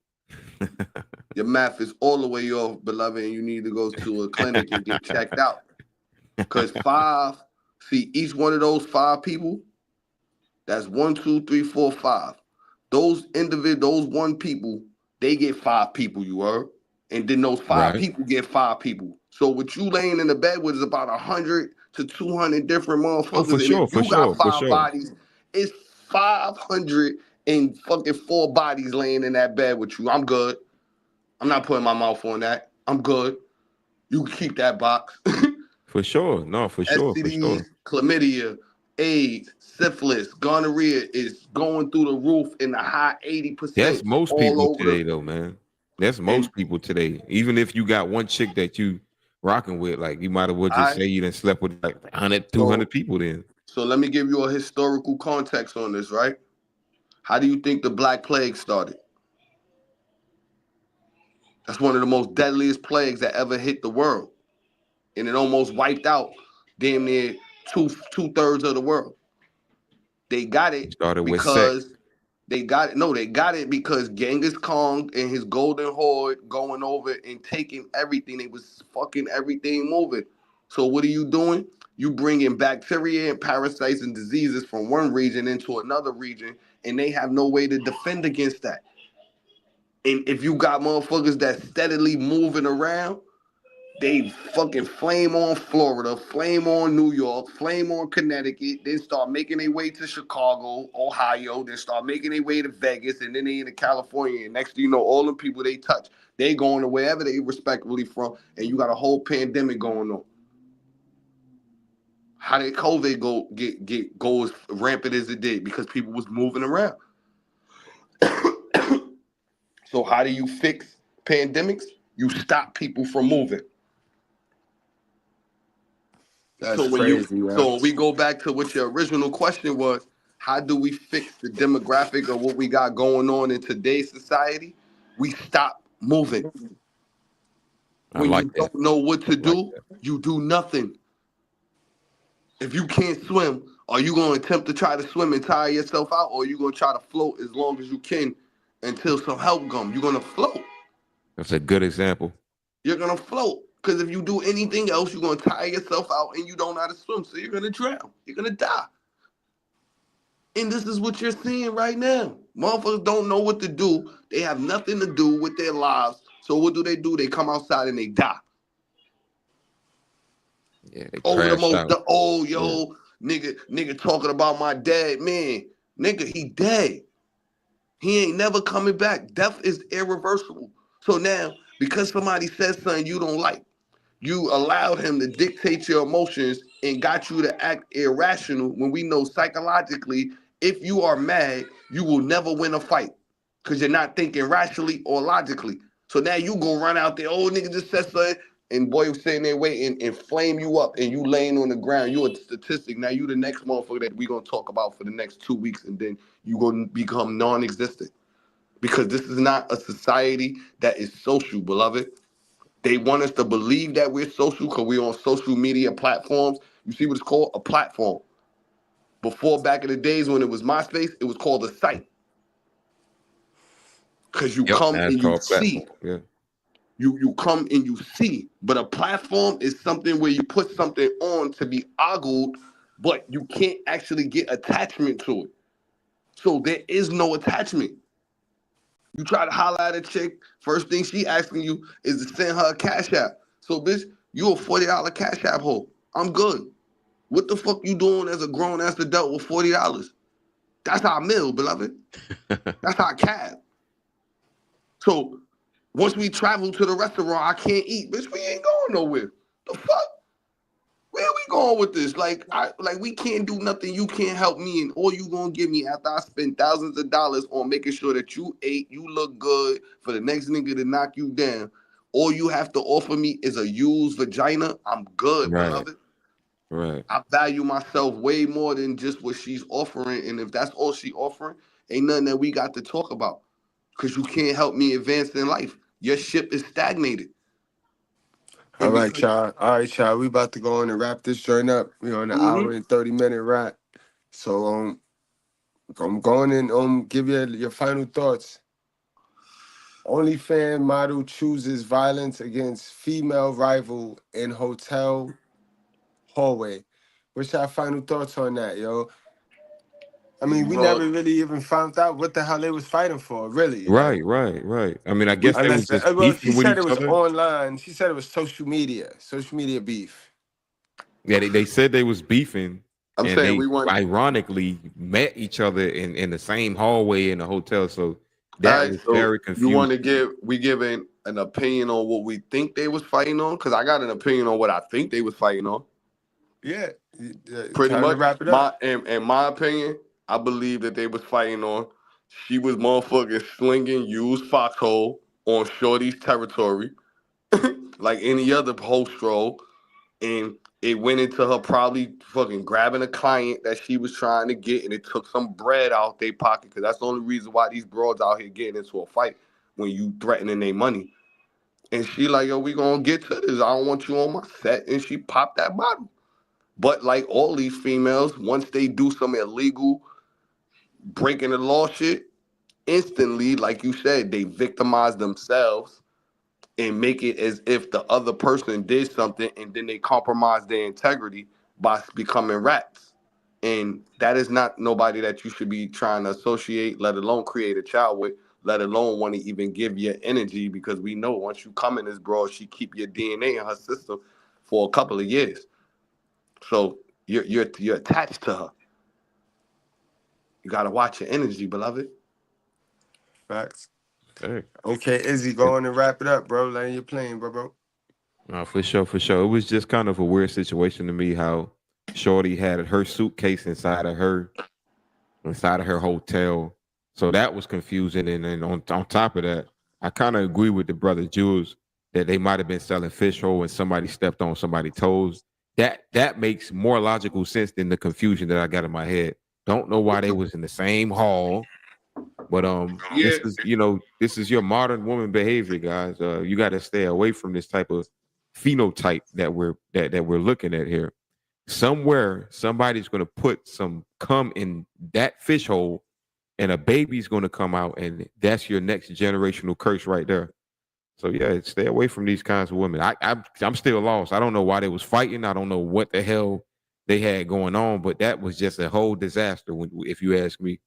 Your math is all the way off, beloved, and you need to go to a clinic and get checked out. Because 5, see, each one of those 5 people, that's 1, 2, 3, 4, 5. Those one people, they get 5 people, you heard? And then those 5 people get 5 people. So what you laying in the bed with is about 100 to 200 different motherfuckers. Oh, for and sure, if you for got sure, 5 for sure. bodies, it's 504 bodies laying in that bed with you. I'm good. I'm not putting my mouth on that. I'm good. You can keep that box. For sure. No, for sure, for STDs, sure. chlamydia, AIDS, syphilis, gonorrhea is going through the roof in the high 80%. That's most all people over today, though, man. That's most people today. Even if you got one chick that you rocking with, like, you might as well just say you done slept with like 100, 200 people then. So let me give you a historical context on this, right? How do you think the Black Plague started? That's one of the most deadliest plagues that ever hit the world. And it almost wiped out damn near two-thirds of the world. They got it because they got it because Genghis Khan and his golden horde going over and taking everything. They was fucking everything moving. So what are you doing? You bringing bacteria and parasites and diseases from one region into another region, and they have no way to defend against that. And if you got motherfuckers that steadily moving around, they fucking flame on Florida, flame on New York, flame on Connecticut, then start making their way to Chicago, Ohio, then start making their way to Vegas, and then they into California. And next thing you know, all the people they touch, they going to wherever they respectively from, and you got a whole pandemic going on. How did COVID go as rampant as it did? Because people was moving around. So how do you fix pandemics? You stop people from moving. That's crazy, so when we go back to what your original question was, how do we fix the demographic of what we got going on in today's society? We stop moving. When you don't know what to do, you do nothing. If you can't swim, are you going to attempt to try to swim and tire yourself out, or are you going to try to float as long as you can until some help comes? You're going to float. That's a good example. You're going to float. Because if you do anything else, you're going to tire yourself out and you don't know how to swim. So you're going to drown. You're going to die. And this is what you're seeing right now. Motherfuckers don't know what to do. They have nothing to do with their lives. So what do? They come outside and they die. Yeah, they Nigga, yeah. nigga talking about my dad. Man, Nigga, he dead. He ain't never coming back. Death is irreversible. So now, because somebody says something you don't like, you allowed him to dictate your emotions and got you to act irrational when we know psychologically, if you are mad, you will never win a fight because you're not thinking rationally or logically. So now you go run out there, oh, nigga just said something, and boy was sitting there waiting and flame you up and you laying on the ground. You a statistic. Now you the next motherfucker that we going to talk about for the next 2 weeks, and then you going to become non-existent. Because this is not a society that is social, beloved. They want us to believe that we're social because we're on social media platforms. You see what it's called? A platform. Before, back in the days when it was MySpace, it was called a site. Because you come That's and you called see. platform. Yeah. You come and you see. But a platform is something where you put something on to be ogled, but you can't actually get attachment to it. So there is no attachment. You try to holler at a chick, first thing she asking you is to send her a cash app. So, bitch, you a $40 cash app hole. I'm good. What the fuck you doing as a grown-ass adult with $40? That's our meal, beloved. That's our cab. So, once we travel to the restaurant, I can't eat. Bitch, we ain't going nowhere. The fuck? Where we going with this? Like we can't do nothing. You can't help me, and all you gonna give me after I spend thousands of dollars on making sure that you ate, you look good for the next nigga to knock you down. All you have to offer me is a used vagina. I'm good, Right. beloved. Right. I value myself way more than just what she's offering, and if that's all she offering, ain't nothing that we got to talk about. Cause you can't help me advance in life. Your ship is stagnated. All right, y'all. All right, y'all. We about to go on and wrap this joint up. We on an hour and 30-minute wrap. So I'm going and give you your final thoughts. OnlyFans model chooses violence against female rival in hotel hallway. What's your final thoughts on that, yo? I mean, we never really even found out what the hell they was fighting for, really. Right, Like, right. I mean, I guess they was unless, just well, she beefing with said it each was other. online. She said it was social media beef. Yeah, they said they was beefing, I'm and saying they we want. ironically met each other in the same hallway in the hotel. So All that right, was so very you want confusing. to we giving an opinion on what we think they was fighting on? Because I got an opinion on what I think they was fighting on. Yeah, Pretty time to much. wrap it up. In my opinion, I believe that they was fighting on. She was motherfucking slinging used foxhole on Shorty's territory, like any other host stroll, and it went into her probably fucking grabbing a client that she was trying to get, and it took some bread out their pocket, because that's the only reason why these broads out here getting into a fight, when you threatening their money. And she like, yo, we gonna get to this. I don't want you on my set. And she popped that bottle. But like all these females, once they do some illegal breaking the law shit, instantly, like you said, they victimize themselves and make it as if the other person did something, and then they compromise their integrity by becoming rats. And that is not nobody that you should be trying to associate, let alone create a child with, let alone want to even give your energy, because we know once you come in this broad, she keep your DNA in her system for a couple of years. So you're attached to her. You gotta watch your energy, beloved. Facts. Hey. Okay, Izzy, go on and wrap it up, bro. Land your plane, bro. For sure. It was just kind of a weird situation to me how Shorty had her suitcase inside of her hotel. So that was confusing. And then on top of that, I kind of agree with the brother Jules that they might have been selling fish roll and somebody stepped on somebody's toes. That makes more logical sense than the confusion that I got in my head. Don't know why they was in the same hall. But this is your modern woman behavior, guys. You got to stay away from this type of phenotype that we're looking at here. Somewhere somebody's going to put some cum in that fish hole, and a baby's going to come out, and that's your next generational curse right there. So yeah, stay away from these kinds of women. I'm still lost. I don't know why they was fighting. I don't know what the hell they had going on, but that was just a whole disaster. If you ask me.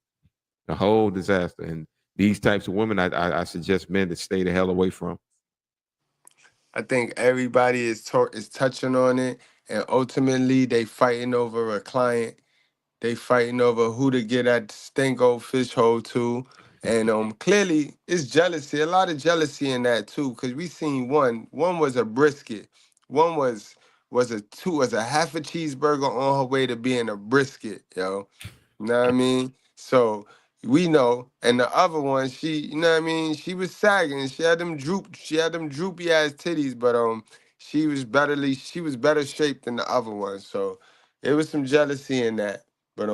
A whole disaster. And these types of women, I suggest men to stay the hell away from. I think everybody is touching on it, and ultimately they fighting over a client They fighting over who to get at Stinko fish hole to. And clearly it's jealousy, a lot of jealousy in that too, because we seen one was a brisket, one was a half a cheeseburger on her way to being a brisket, yo. You know what I mean? So we know, and the other one, she, you know what I mean, she was sagging. She had them droopy ass titties, but she was better shaped than the other one. So it was some jealousy in that. But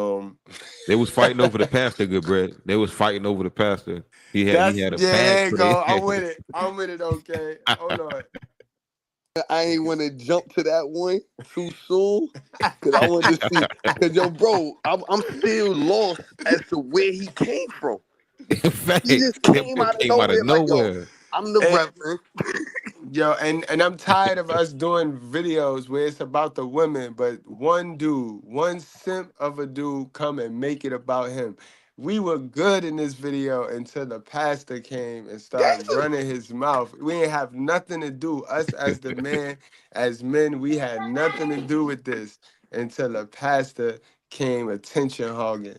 They was fighting over the pastor, good bread. They was fighting over the pastor. He had a bag there you for go. they. I'm with it, okay. Hold on. I ain't want to jump to that one too soon because I wanted to see. Because yo, bro, I'm still lost as to where he came from. He just came out of nowhere. Like, yo, I'm the reverend. Yo, and I'm tired of us doing videos where it's about the women, but one dude, one simp of a dude come and make it about him. We were good in this video until the pastor came and started running his mouth. We didn't have nothing to do. Us as the man, as men, we had nothing to do with this until the pastor came attention hogging.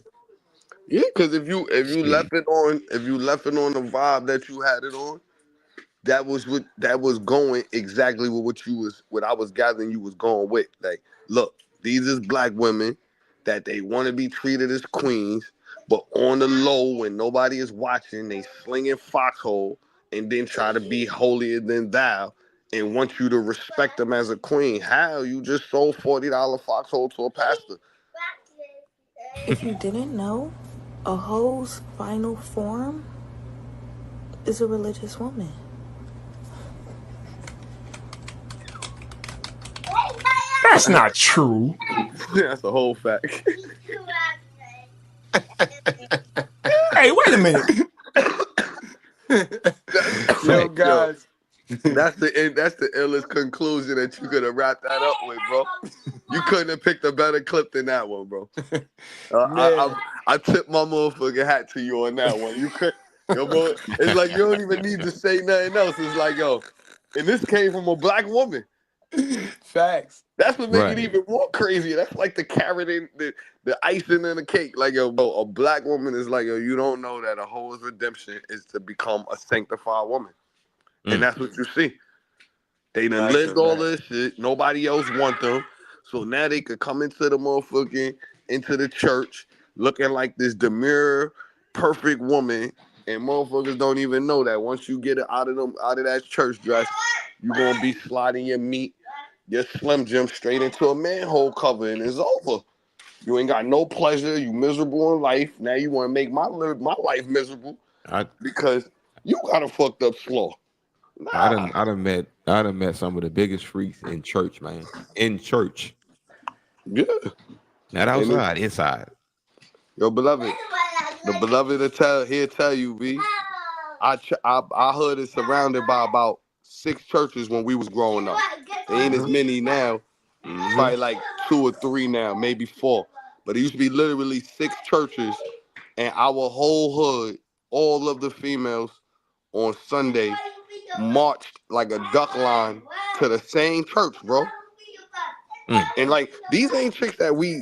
Yeah, because if you left it on the vibe that you had it on, that was going exactly with what I was gathering you was going with. Like, look, these is black women that they want to be treated as queens, but on the low when nobody is watching, they slinging foxhole and then try to be holier than thou and want you to respect them as a queen. How you just sold $40 foxhole to a pastor? If you didn't know, a hoe's final form is a religious woman. That's not true. That's a whole fact. Hey, wait a minute. Yo, guys. That's the illest conclusion that you could have wrapped that up with, bro. You couldn't have picked a better clip than that one, bro. I tip my motherfucking hat to you on that one. You could, yo, bro. It's like you don't even need to say nothing else. It's like, yo, and this came from a black woman. Facts. That's what makes it even more crazy. That's like the carrot in the icing in the cake. Like, yo, bro, a black woman is like, yo, you don't know that a hoe's redemption is to become a sanctified woman. And that's what you see. They done lived all this shit. Nobody else want them. So now they could come into the church looking like this demure, perfect woman. And motherfuckers don't even know that once you get it out of that church dress, you're going to be sliding your meat, your Slim Jim straight into a manhole cover and it's over. You ain't got no pleasure. You miserable in life. Now you want to make my life miserable because you got a fucked up slaw. Nah. I done met some of the biggest freaks in church, man. In church. Yeah. Not outside, inside. Yo, beloved. The beloved he'll tell you, B. I heard it surrounded by about 6 churches when we was growing up. There ain't as many now. Probably like 2 or 3 now, maybe 4. But it used to be literally 6 churches, and our whole hood, all of the females on Sunday marched like a duck line to the same church, bro. And like these ain't chicks that we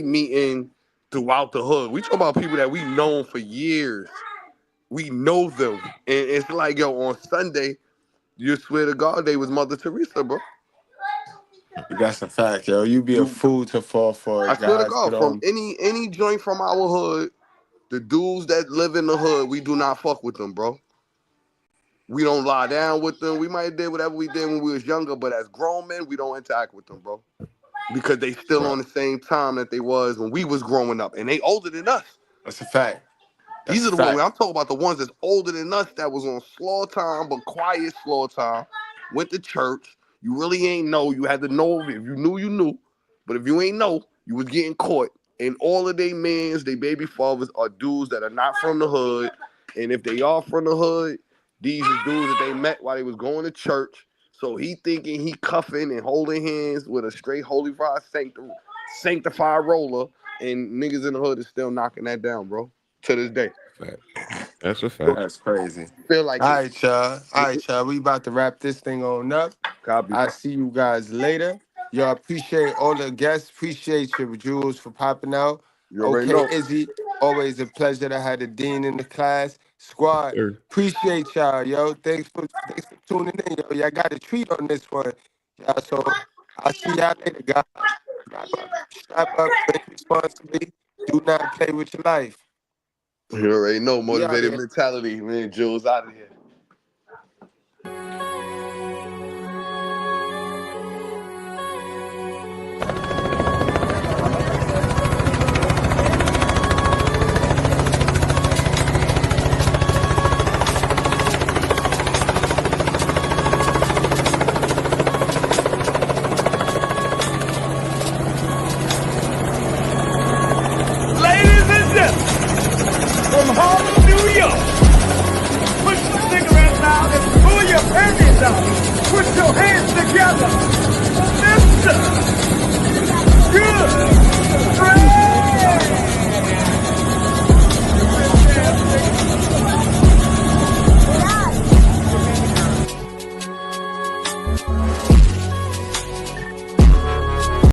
meeting throughout the hood. We talk about people that we known for years. We know them, and it's like, yo, on Sunday, you swear to God they was Mother Teresa, bro. That's a fact, yo. You be a fool to fall for it, I swear to guys. God, from any joint from our hood, the dudes that live in the hood, we do not fuck with them, bro. We don't lie down with them. We might have did whatever we did when we was younger, but as grown men, we don't interact with them, bro. Because they still on the same time that they was when we was growing up, and they older than us. That's a fact. These are the ones I'm talking about. The ones that's older than us that was on slow time, but quiet slow time. Went to church. You really ain't know. You had to know. If you knew, you knew. But if you ain't know, you was getting caught. And all of they mans, they baby fathers are dudes that are not from the hood. And if they are from the hood, these are dudes that they met while they was going to church. So he thinking he cuffing and holding hands with a straight holy fire sanctified roller. And niggas in the hood is still knocking that down, bro. To this day. That's a fact. That's crazy. Feel like all right, y'all. We about to wrap this thing on up. I'll see you guys later. Y'all appreciate all the guests. Appreciate you, Jules, for popping out. You already Okay, know. Izzy, always a pleasure to have the dean in the class. Squad, Sir. appreciate y'all, yo. Thanks for tuning in, yo. Y'all got a treat on this one. So I'll see y'all later, guys. Strap up, drink responsibly. Do not play with your life. You already know. We out Motivated here. mentality, man. Jules out of here.